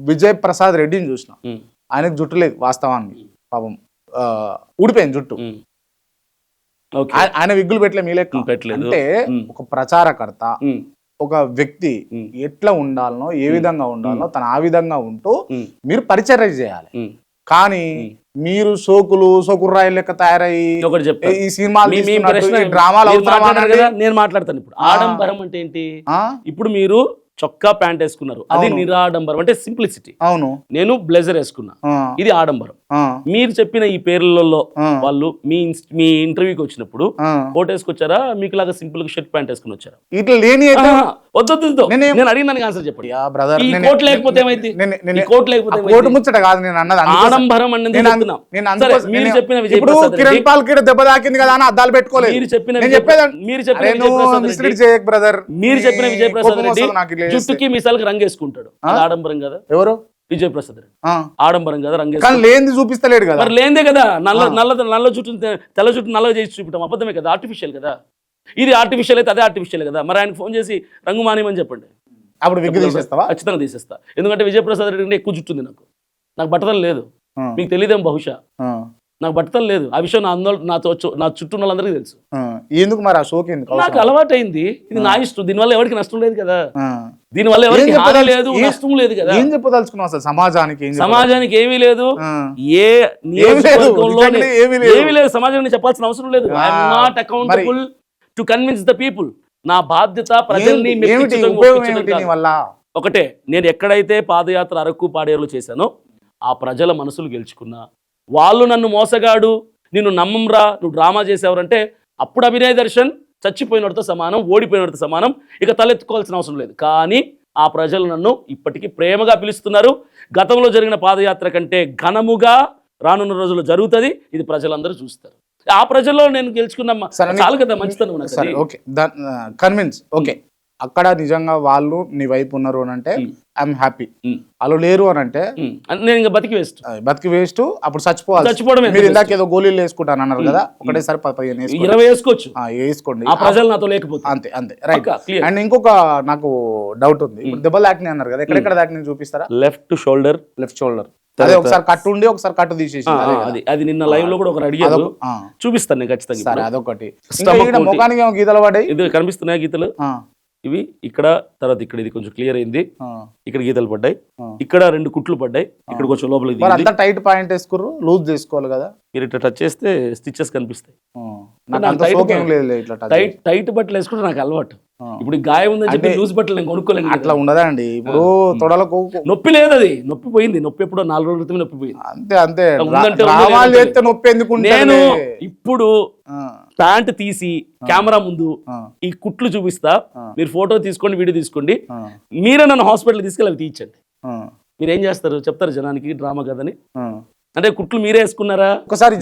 విజయ్ ప్రసాద్ రెడ్డిని చూసిన. ఆయనకు జుట్టు లేదు వాస్తవానికి, పాపం ఊడిపోయింది జుట్టు. ఆయన విగ్గులు పెట్టలే, మీ లెక్క అంటే ఒక ప్రచారకర్త, ఒక వ్యక్తి ఎట్లా ఉండాలనో, ఏ విధంగా ఉండాలనో తను ఆ విధంగా ఉంటూ మీరు పరిచర్య చేయాలి. కానీ మీరు సోకుర్రాయి లెక్క తయారయ్యి ఈ సినిమాలు డ్రామాలు నేను మాట్లాడతాను. ఇప్పుడు ఆడంబరం అంటే ఏంటి? ఇప్పుడు మీరు చొక్కా ప్యాంట్ వేసుకున్నారు, అది నిరాడంబరం, అంటే సింప్లిసిటీ. అవును. నేను బ్లేజర్ వేసుకున్నా, ఇది ఆడంబరం. మీరు చెప్పిన ఈ పేర్లలో వాళ్ళు మీ ఇంటర్వ్యూకి వచ్చినప్పుడు కోట్ వేసుకొచ్చారా, మీకు లాగా సింపుల్ గా షర్ట్ ప్యాంట్ వేసుకుని వచ్చారా? ఇట్లా లేని వద్దు, నేను అడిగిన దానికి ఆన్సర్ చెప్పండి. ఈ కోట్ లేకపోతే ఏమైంది? కోట్ లేకపోతే కోట్ ముచ్చట కాదు నేను అన్నది, ఆడంబరం అన్నది. మీరు చెప్పిన విజయ్ ప్రసాద్ కిరణ్ పాల్ కి దెబ్బ తాకింది కదా అని అద్దాలు పెట్టుకోలేదు. మీరు చెప్పిన విజయ్ ప్రసాద్ రెడ్డి జుట్టుకి మీసాలకు రంగు వేసుకుంటాడు, అది ఆడంబరం కదా? ఎవరు? విజయ్ ప్రసాద్ రెడ్డి ఆడంబరం కదా రంగు లేనిది చూపిస్తలేడు కదా. మరి లేదే కదా, నల్ల జుట్టు తెల్ల జుట్టు నల్లగా చేసి చూపించడం అబద్ధమే కదా, ఆర్టిఫిషియల్ కదా. ఇది ఆర్టిఫిషియల్ అయితే అదే ఆర్టిఫిషియల్ కదా. మరి ఆయనకు ఫోన్ చేసి రంగు మానేమని చెప్పండి, అప్పుడు విగ్గు తీసేస్తావా? ఖచ్చితంగా తీసేస్తా. ఎందుకంటే విజయ్ ప్రసాద్ రెడ్డి ఎక్కువ జుట్టుంది, నాకు బట్టతలు లేదు, మీకు తెలియదేమో బహుశా. నాకు బట్టతలు లేదు. ఆ విషయం నా చుట్టూ ఉన్న వాళ్ళందరికీ తెలుసు. ఎందుకు మరి ఆ షోకి ఎందుకు నాకు అలవాటైంది. ఇది నా ఇష్టం. దీనివల్ల ఎవరికి నష్టం లేదు కదా. ఆ. దీనివల్ల ఎవరికి ఏం హాని చెప్పదలుచు- లేదు, ఏం- నష్టం లేదు కదా. ఏం చెప్పదలుచుకున్నావు అసలు సమాజానికి? సమాజానికి ఏమీ లేదు. ఆ. ఏ నియోజకవర్గంలో నిజంగానే ఏమీ లేదు. ఏమీ లేదు. సమాజానికి చెప్పాల్సిన అవసరం లేదు. I'm not accountable to convince the people. నా బాధ్యత ప్రజల్ని ఏమిటి మెప్పించడం, ఉపయోగం ఒప్పించడం ఏమిటి నీ కాదు. వల్ల? ఒకటే, నేను ఎక్కడైతే పాదయాత్ర అరకు పాడేరులో చేశానో ఆ ప్రజల మనసులు గెలుచుకున్నా. వాళ్ళు నన్ను మోసగాడు, నిన్ను నమ్మంరా, నువ్వు డ్రామా చేసావురంటే అప్పుడు అభినయ్ దర్శన్ చచ్చిపోయినతో సమానం, ఓడిపోయినతో సమానం. ఇక తలెత్తుకోవాల్సిన అవసరం లేదు. కానీ ఆ ప్రజలు నన్ను ఇప్పటికీ ప్రేమగా పిలుస్తున్నారు. గతంలో జరిగిన పాదయాత్ర కంటే ఘనముగా రానున్న రోజుల్లో జరుగుతుంది. ఇది ప్రజలందరూ చూస్తారు. ఆ ప్రజల్లో నేను గెలుచుకున్న చాలు కదా మంచితనం నాకు సరే అది. Okay, convince. ఓకే, అక్కడ నిజంగా వాళ్ళు నీ వైపు ఉన్నారు అని అంటే ఐఎమ్ హ్యాపీ. వాళ్ళు లేరు అని అంటే నేను ఇంకా బతికి వేస్ట్. బతికి వేస్ట్. అప్పుడు చచ్చిపోవాలి. చచ్చిపోవడమే. మీరు ఇందాక ఏదో గోళీలు వేసుకుంటాను అన్నారు కదా, ఒకటేసారి 15 వేసుకోండి. 20 వేసుకోవచ్చు. వేసుకోండి. ఆ ప్రజలు నాతో లేకపోతే. అంతే అంతే, రైట్. Pakka, clear. అండ్ ఇంకొక నాకు డౌట్ ఉంది. ఇప్పుడు దెబ్బలు దాకినాయి అన్నారు కదా, ఎక్కడెక్కడ దాకినాయి చూపిస్తారా? Left shoulder, left shoulder. అదే ఒకసారి కట్టు ఉండి ఒకసారి కట్టు తీసేసి అది నిన్న లైవ్ లో కూడా ఒకరు అడిగారు. చూపిస్తాను నేను ఖచ్చితంగా. సరే, అదొకటి. Stomach ఒకటి. ముఖానికి ఏమో గీతలు పడ్డాయి. ఇది కనిపిస్తున్నాయి గీతలు. ఇవి ఇక్కడ, తర్వాత ఇక్కడ ఇది కొంచెం క్లియర్ అయింది. ఇక్కడ గీతలు పడ్డాయి. ఇక్కడ 2 కుట్లు పడ్డాయి. ఇక్కడ కొంచెం లోపలికి మరి అంతా టైట్ పాయింట్ వేసుకుర్రు, లూజ్ చేసుకోవాలి కదా. మీరు ఇట్లా టచ్ చేస్తే స్టిచెస్ కనిపిస్తాయి. నాకు అంత సోకేం లేదు ఇట్లా touch చేసి. టైట్ బట్టలు వేసుకుంటే నాకు అలవాటు. ఇప్పుడు ఈ గాయం ఉందని చెప్పి లూజ్ బట్టలు నేను కొనుక్కోలేను. అట్లా ఉండదా అండి? ఇప్పుడు తొడలకు నొప్పి లేదు, అది నొప్పి పోయింది. నొప్పి ఎప్పుడో 4 రోజుల క్రితం నొప్పి పోయింది. అంతే అంతే. ఉందంటే డ్రామాలు చేస్తే నొప్పి ఎందుకు ఉంటుంది? నేను ఇప్పుడు ప్యాంట్ తీసి కెమెరా ముందు ఈ కుట్లు చూపిస్తా. మీరు ఫోటో తీసుకోండి, వీడియో తీసుకోండి. మీరే నన్ను హాస్పిటల్ తీసుకెళ్ళి అవి తీయించండి. మీరు ఏం చేస్తారు చెప్తారు జనానికి, డ్రామా కదని. అంటే కుట్లు మీరే వేసుకున్నారా? ఒకసారి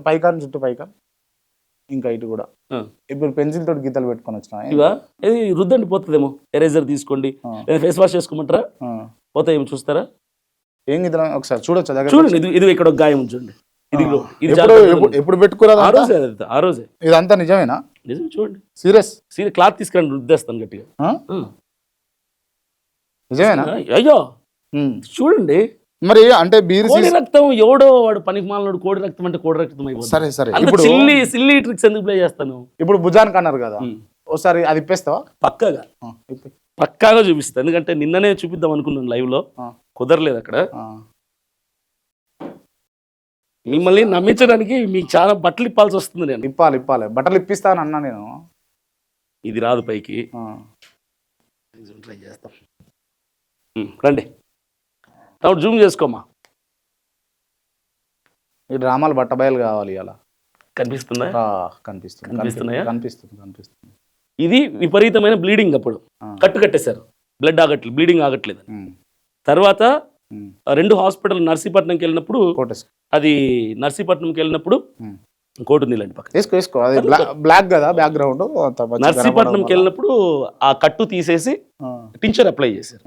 పైకాన్ చుట్టూ పైకాన్, ఇంకా ఇటు కూడా. ఇప్పుడు పెన్సిల్ తోటి గీతలు పెట్టుకొని వచ్చిన ఇవా ఇది రుద్దండి పోతుందేమో. ఎరేజర్ తీసుకోండి, లేదా ఫేస్ వాష్ చేసుకోమంటారా? పోతాయి ఏమి చూస్తారా? ఏం గీతలు ఒకసారి చూడొచ్చు దగ్గర. చూడండి, ఇది ఇక్కడ ఒక గాయం ఉంచండి. ఇది ఎప్పుడు పెట్టుకోరా? ఆ రోజే. ఇదంతా నిజమేనా? నిజం. చూడండి, సీరియస్. క్లాత్ తీసుకురండి, రుద్దేస్తాను గట్టిగా. నిజమేనా? అయ్యో చూడండి. మరి అంటే కోడి రక్తం ఎవడో వాడు పనికి మాలనోడు కోడి రక్తం అంటే కోడి రక్తం అయిపోతుంది. సరే సరే. ఇప్పుడు సిల్లీ ట్రిక్స్ ఎందుకు ప్లే చేస్తాను? ఇప్పుడు భుజానికి అన్నారు కదా, ఒకసారి అది ఇప్పేస్తావా? పక్కాగా చూపిస్తా. ఎందుకంటే నిన్ననే చూపిద్దాం అనుకున్నాను లైవ్ లో, కుదరలేదు అక్కడ. మిమ్మల్ని నమ్మించడానికి మీకు చాలా బట్టలు ఇప్పాల్సి వస్తుంది. నేను ఇప్పాలి బట్టలు ఇప్పిస్తాను అన్నా నేను. ఇది రాదు పైకి. ట్రై చేస్తాం. రండి, జూమ్ చేసుకోమా. ఈ డ్రామాలు బట్టబయలు కావాలి. అలా కనిపిస్తుందా? కనిపిస్తున్నాయా? కనిపిస్తుంది. ఇది విపరీతమైన బ్లీడింగ్. అప్పుడు కట్టేశారు, బ్లడ్ ఆగట్లేదు, బ్లీడింగ్ ఆగట్లేదు. తర్వాత 2 హాస్పిటల్ నర్సీపట్నంకి వెళ్ళినప్పుడు, అది నర్సీపట్నంకి వెళ్ళినప్పుడు కోటు నీళ్ళండి పక్కన వేసుకో. అది బ్లాక్ కదా బ్యాక్గ్రౌండ్. నర్సీపట్నంకి వెళ్ళినప్పుడు ఆ కట్టు తీసేసి టించర్ అప్లై చేశారు.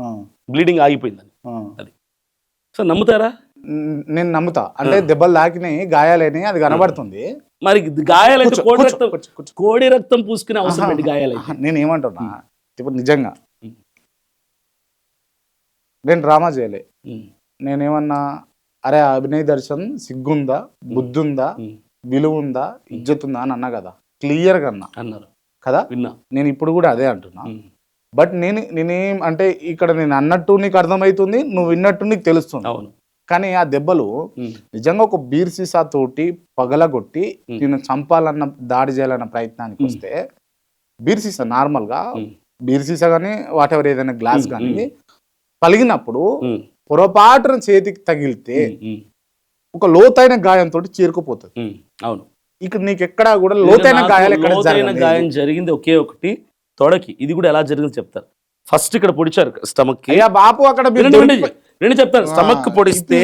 బ్లీడింగ్ ఆగిపోయిందని. అది సో నమ్ముతారా? నేను నమ్ముతా. అంటే దెబ్బలు తాకినాయి, గాయాలని అది కనబడుతుంది. మరి గాయాలైతే కోడి రక్తం పూసుకునే అవసరం ఏంటి? గాయాలైతే నేను ఏమంటున్నా, ఇప్పుడు నిజంగా నేను డ్రామా చేయలే. నేనేమన్నా, అరే అభినయ్ దర్శన్ సిగ్గుందా, బుద్ధుందా, విలువ ఉందా, ఇజ్జత్ ఉందా అని అన్నా కదా. క్లియర్గా అన్నారు కదా. నేను ఇప్పుడు కూడా అదే అంటున్నా. బట్ నేనేం అంటే ఇక్కడ నేను అన్నట్టు నీకు అర్థమవుతుంది, నువ్వు విన్నట్టు నీకు తెలుస్తుంది. కానీ ఆ దెబ్బలు నిజంగా ఒక బీర్ సీసా తోటి పగలగొట్టి నేను చంపాలన్న, దాడి చేయాలన్న ప్రయత్నానికి వస్తే, బీర్ సీసా నార్మల్ గా బీర్ సీసా కానీ వాట్ ఎవర్ ఏదైనా గ్లాస్ కానీ పలిగినప్పుడు పొరపాటున చేతికి తగిలితే ఒక లోతైన గాయంతో చేరుకుపోతుంది. అవును. ఇక్కడ నీకు ఎక్కడా కూడా లోతైన గాయం జరిగింది ఒకే ఒకటి, తొడకి. ఇది కూడా ఎలా జరిగింది చెప్తారు. ఫస్ట్ ఇక్కడ పొడిచారు స్టమక్ కి. బాపు అక్కడ రెండు చెప్తాను. స్టమక్ పొడిస్తే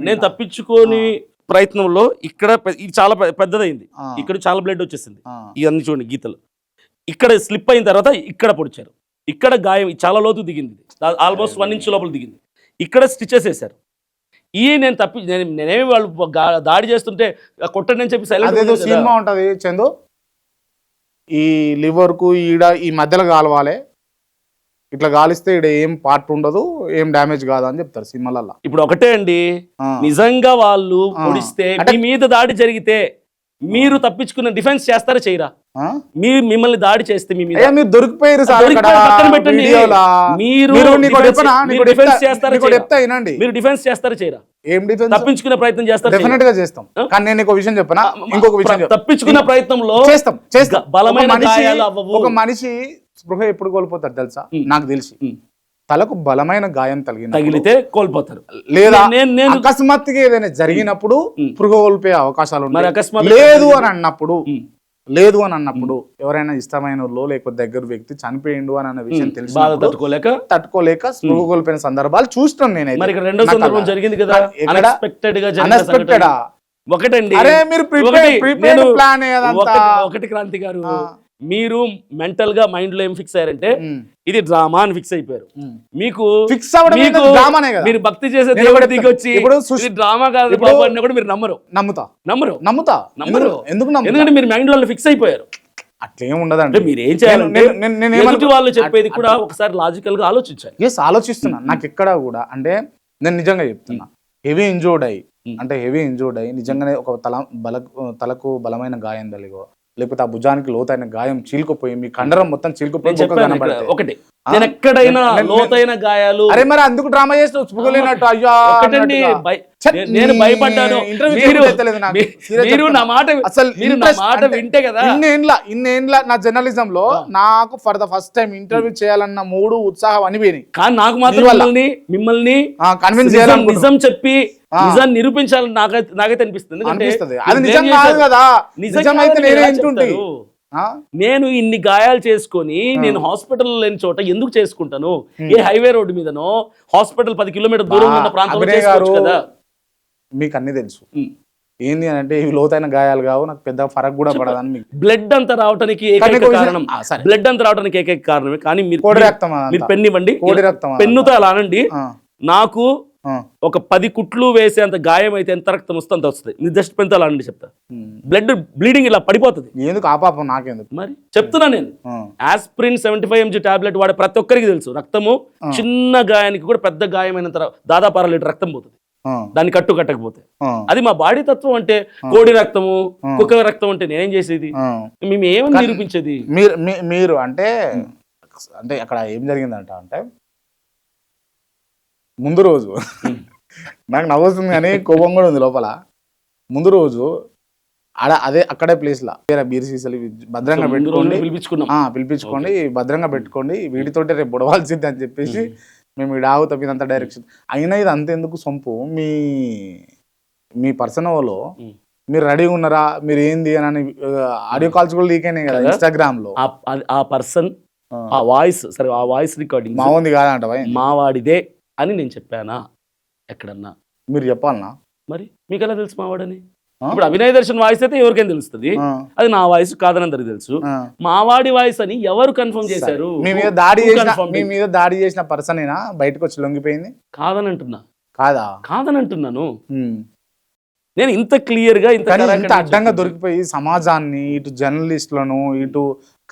నేను తప్పించుకోని ప్రయత్నంలో ఇక్కడ ఇది చాలా పెద్దదైంది. ఇక్కడ చాలా బ్లడ్ వచ్చేసింది. ఇవన్నీ చూడండి గీతలు. ఇక్కడ స్లిప్ అయిన తర్వాత ఇక్కడ పొడిచారు. ఇక్కడ గాయం చాలా లోతు దిగింది, ఆల్మోస్ట్ 1 ఇంచ్ లోపల దిగింది. ఇక్కడ స్టిచెస్ వేశారు. నేనేమి వాళ్ళు దాడి చేస్తుంటే కొట్టండి అని చెప్పి సైలెంట్. సినిమా ఉంటది చందు, ఈ లివర్ కు ఈడ ఈ మధ్యలో కాలవాలి, ఇట్లా గాలిస్తే ఇక్కడ ఏం పార్ట్ ఉండదు, ఏం డ్యామేజ్ కాదు అని చెప్తారు సినిమాలలో. ఇప్పుడు ఒకటే అండి, నిజంగా వాళ్ళు పొడిస్తే మీ మీద దాడి జరిగితే మీరు తప్పించుకున్న డిఫెన్స్ చేస్తారా చేయరా? మిమ్మల్ని దాడి చేస్తే మీ మీద మీరు దొరికిపోయారు సార్ అక్కడ పక్కన పెట్టండి. మీరు డిఫెన్స్ చేస్తారా వినండి, మీరు డిఫెన్స్ చేస్తారా చేయరా? ఏం డిఫెన్స్? తప్పించుకునే ప్రయత్నం చేస్తారు. డెఫినెట్ గా చేస్తాం. కానీ నేను ఒక విషయం చెప్పనా, ఇంకొక విషయం తప్పించుకున్న ప్రయత్నంలో చేస్తాం. బలమైన గాయాలు అవ్వవు. ఒక మనిషి స్పృహ ఎప్పుడు కోల్పోతారు తెలుసా? నాకు తెలిసి తలకు బలమైన గాయం తగిలితే కోల్పోతారు, లేదా అకస్మాత్తుగా ఏదైనా జరిగినప్పుడు స్పృహ కోల్పోయే అవకాశాలు ఉన్నాయి. లేదు అని అన్నప్పుడు ఎవరైనా ఇష్టమైన వాళ్ళు లేకపోతే దగ్గర వ్యక్తి చనిపోయిండు అని అన్న విషయం తెలిసి తట్టుకోలేక స్పృహ కోల్పోయిన సందర్భాలు చూస్తున్నాను నేనైతే. మరి రెండో సందర్భం జరిగింది కదా, అన్ఎక్స్పెక్టెడ్. ఒకటండి, ఒకటి క్రాంతి గారు, మీరు మెంటల్ గా మైండ్ లో ఏం ఫిక్స్ అయ్యారంటే ఇది డ్రామా అని ఫిక్స్ అయిపోయారు. మీకు ఫిక్స్ అవ్వడం మీరు భక్తి చేసే దేవుడి దిగి వచ్చి డ్రామా కాదు బాబు అని కూడా మీరు నమ్మరు. ఎందుకంటే మీరు మైండ్ లో ఫిక్స్ అయిపోయారు. అట్లేం ఉండదండి. మీరు ఏం చేయాలి, వాళ్ళు చెప్పేది కూడా ఒకసారి లాజికల్ గా ఆలోచించాలి. ఆలోచిస్తున్నా. నాకు ఎక్కడ కూడా అంటే నేను నిజంగా చెప్తున్నా, హెవీ ఇంజూర్డ్ అయ్యి నిజంగానే ఒక తలకు బలమైన గాయం తలిగో లేకపోతే ఆ భుజానికి లోతైన గాయం చీల్కుపోయి మీ కండరం మొత్తం చీల్కుపోయి ఒకటి నేను ఎక్కడైనా లోతైన గాయాలు, అరే మరి అందుకు డ్రామా చేస్తూ స్పృహలేనట్టు అయ్యా నేను భయపడ్డాను. మీరు నా మాట వింటే కదా. ఇన్నేండ్ల నా జర్నలిజం లో నాకు for the first time interview చేయాలన్న మూడు ఉత్సాహం అనిపోయినాయి. కానీ నాకు మాత్రం మిమ్మల్ని కన్విన్స్ చేయాలని, నిజం చెప్పి నిజాన్ని నిరూపించాలని నాకైతే అనిపిస్తుంది. అది నిజం కాదు కదా. నిజమైతే నేనే వింటుంటే నేను ఇన్ని గాయాలు చేసుకొని నేను హాస్పిటల్ లేని చోట ఎందుకు చేసుకుంటాను? ఏ హైవే రోడ్డు మీదనో హాస్పిటల్ 10 కిలోమీటర్ దూరం ఉన్న ప్రాంతంలో చేసుకోవచ్చు కదా. మీకు అన్ని తెలుసు. ఏంది అని అంటే ఇవి లోతైన గాయాలు కావు, నాకు పెద్ద ఫరక్ కూడా పడదని. మీకు బ్లడ్ అంతా రావడానికి ఏకైక కారణమే. కానీ మీరు పెన్ ఇవ్వండి, పెన్నుతో అలా అనండి. నాకు ఒక 10 కుట్లు వేసేంత గాయం అయితే ఎంత రక్తం వస్తే అంత వస్తుంది. మీరు జస్ట్ పెన్తో అలా అనండి, చెప్తా. బ్లడ్ బ్లీడింగ్ ఇలా పడిపోతుంది. ఎందుకు ఆ పాపం నాకెందుకు? మరి చెప్తున్నా నేను. ఆస్ప్రిన్ 75 mg టాబ్లెట్ వాడే ప్రతి ఒక్కరికి తెలుసు, రక్తము చిన్న గాయానికి కూడా పెద్ద గాయమైన తర్వాత దాదాపు 1/2 లీటర్ రక్తం పోతుంది దాన్ని కట్టకపోతే. అది మా బాడీ తత్వం. అంటే కోడి రక్తము కుక్క రక్తం అంటే నేనేం చేసేది? మేము ఏమని నిరూపించేది? మీరు అంటే అక్కడ ఏం జరిగిందంట అంటే ముందు రోజు నాకు నవ్వుతుంది కానీ కోపం కూడా ఉంది లోపల. ముందు రోజు అక్కడే ప్లేస్ లా బీర్ సీసాలు భద్రంగా పిలిపించుకోండి, భద్రంగా పెట్టుకోండి, వీటితోటి రేపు బొడవాల్సింది అని చెప్పేసి మేము ఇక్కడ ఆగు తప్పినంత డైరెక్షన్ అయినా. ఇది అంతెందుకు సొంపు, మీ పర్సనల్లో మీరు రెడీగా ఉన్నారా, మీరు ఏంది అని ఆడియో కాల్స్ కూడా లీక్ అయినాయి కదా ఇన్స్టాగ్రామ్ లో. ఆ పర్సన్ ఆ వాయిస్, సరే ఆ వాయిస్ రికార్డింగ్ మావుంది కాదంట, మావాడిదే అని నేను చెప్పానా ఎక్కడన్నా? మీరు చెప్పాలనా? మరి మీకు ఎలా తెలుసు మావాడని? ఇప్పుడు అభినయ దర్శన్ వాయిస్ అయితే ఎవరికైనా తెలుస్తుంది, అది నా వాయిస్ కాదని అందరికి తెలుసు. మావాడి వాయిస్ అని ఎవరు కన్ఫర్మ్ చేశారు? మీ మీద దాడి చేసిన పర్సన్ అయినా బయటకు వచ్చి లొంగిపోయింది కాదని అంటున్నా. కాదని అంటున్నాను నేను. ఇంత క్లియర్ గా ఇంత అడ్డంగా దొరికిపోయి సమాజాన్ని, ఇటు జర్నలిస్టులను, ఇటు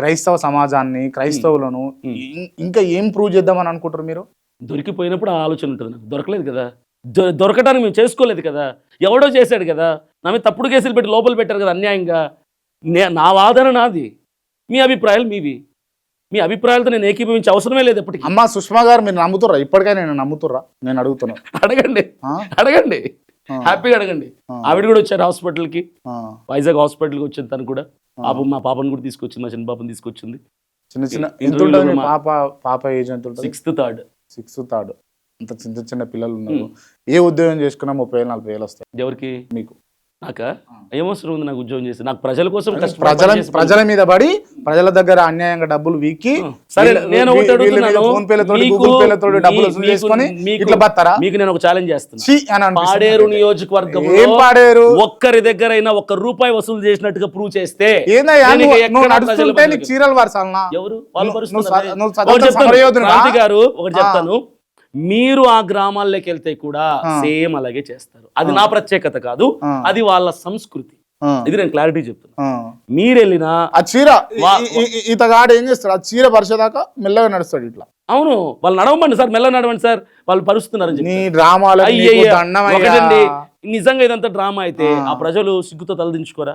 క్రైస్తవ సమాజాన్ని, క్రైస్తవులను ఇంకా ఏం ప్రూవ్ చేద్దామని అనుకుంటారు మీరు? దొరికిపోయినప్పుడు ఆ ఆలోచన ఉంటుంది. నాకు దొరకలేదు కదా, దొరకడానికి మేము చేసుకోలేదు కదా, ఎవడో చేశాడు కదా, నా మీద తప్పుడు కేసులు పెట్టి లోపల పెట్టారు కదా అన్యాయంగా. నా వాదన నాది, మీ అభిప్రాయాలు మీవి. మీ అభిప్రాయాలతో నేను ఏకీభవించే అవసరమే లేదు ఎప్పటికీ. అమ్మా సుష్మా గారు మీరు నమ్ముతుర్రా? ఇప్పటికైనా నేను నమ్ముతుర్రా? నేను అడుగుతున్నా. అడగండి హ్యాపీగా అడగండి. ఆవిడ కూడా వచ్చారు హాస్పిటల్కి, వైజాగ్ హాస్పిటల్కి వచ్చింది. తను కూడా మా పాపను కూడా తీసుకొచ్చింది, మా చిన్న పాపను తీసుకొచ్చింది. చిన్న పాప ఏజ్ ఎంత? 6th third. అంత చిన్న పిల్లలు ఉన్నారు. ఏ ఉద్యోగం చేసుకున్నా 30,000-40,000 వస్తాయి. ఎవరికి? మీకు. నాకా ఏమవసరం ఉంది నాకు ఉద్యోగం చేసి? నాకు ప్రజల కోసం ప్రజల మీద పడి ప్రజల దగ్గర అన్యాయంగా డబ్బులు వీకి సరే నేను ఫోన్ పేలతో గూగుల్ పేలతో డబ్బులు వసూలు చేసుకొని ఇట్లా బతారా? మీకు నేను ఒక ఛాలెంజ్ చేస్తున్నా. పాడేరు నియోజకవర్గం ఏం పాడేరు? ఒక్కరి దగ్గర అయినా ₹1 వసూలు చేసినట్టుగా ప్రూవ్ చేస్తే చీరలు వరసాలనా? ఎవరు క్రాంతి గారు ఒకటి చెప్తాను, మీరు ఆ గ్రామాల్లోకి వెళ్తే కూడా సేమ్ అలాగే చేస్తారు. అది నా ప్రత్యేకత కాదు, అది వాళ్ళ సంస్కృతి. ఇది నేను క్లారిటీ చెప్తున్నా. మీరు వెళ్ళినా ఆ చీర ఇతగాడు ఏం చేస్తాడు, ఆ చీర పరిచేదాకా మెల్లగా నడుస్తాడు ఇట్లా. అవును, వాళ్ళు నడవమండి సార్, మెల్ల నడవండి సార్, వాళ్ళు పరుస్తున్నారని నీ చెప్పి. డ్రామాలు ఒకటండి, నిజంగా ఇదంతా డ్రామా అయితే ఆ ప్రజలు సిగ్గుతో తలదించుకోరా?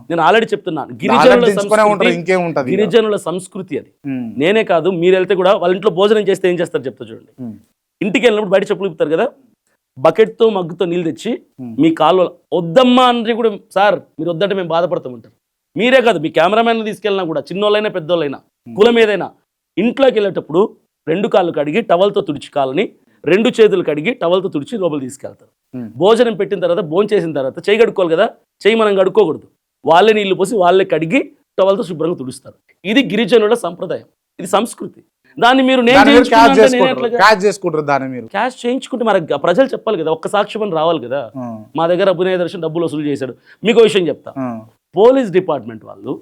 నేను ఆల్రెడీ చెప్తున్నాను, గిరిజనుల సంస్కృతి అది. నేనే కాదు, మీరు వెళ్తే కూడా వాళ్ళ ఇంట్లో భోజనం చేస్తే ఏం చేస్తారు చెప్తా చూడండి. ఇంటికి వెళ్ళినప్పుడు బయట చెప్పులు ఇప్పుతారు కదా, బకెట్తో మగ్గుతో నీళ్ళు తెచ్చి మీ కాళ్ళు వద్దమ్మా అంటే కూడా, సార్ మీరు వద్దంటే మేము బాధపడతామంటారు. మీరే కాదు, మీ కెమెరామెన్ తీసుకెళ్ళినా కూడా, చిన్నోళ్ళైనా పెద్దోళ్ళైనా కులం ఏదైనా, ఇంట్లోకి వెళ్ళేటప్పుడు 2 కాళ్ళు కడిగి టవల్తో తుడిచి కాళ్ళని, 2 చేతులు కడిగి టవల్తో తుడిచి లోపల తీసుకెళ్తారు. భోజనం పెట్టిన తర్వాత, భోజనం చేసిన తర్వాత చెయ్యి కడుక్కోవాలి కదా, చెయ్యి మనం కడుక్కోకూడదు, వాళ్ళే నీళ్లు పోసి వాళ్ళే కడిగి టవల్తో శుభ్రంగా తుడుస్తారు. ఇది గిరిజనుల సంప్రదాయం, ఇది సంస్కృతి. దాన్ని మీరు క్యాష్ చేయించుకుంటే మరి ప్రజలు చెప్పాలి కదా, ఒక్క సాక్ష్యం రావాలి కదా. మా దగ్గర అభినయ దర్శన్ డబ్బులు వసూలు చేశాడు. మీకు విషయం చెప్తా, పోలీస్ డిపార్ట్మెంట్ వాళ్ళు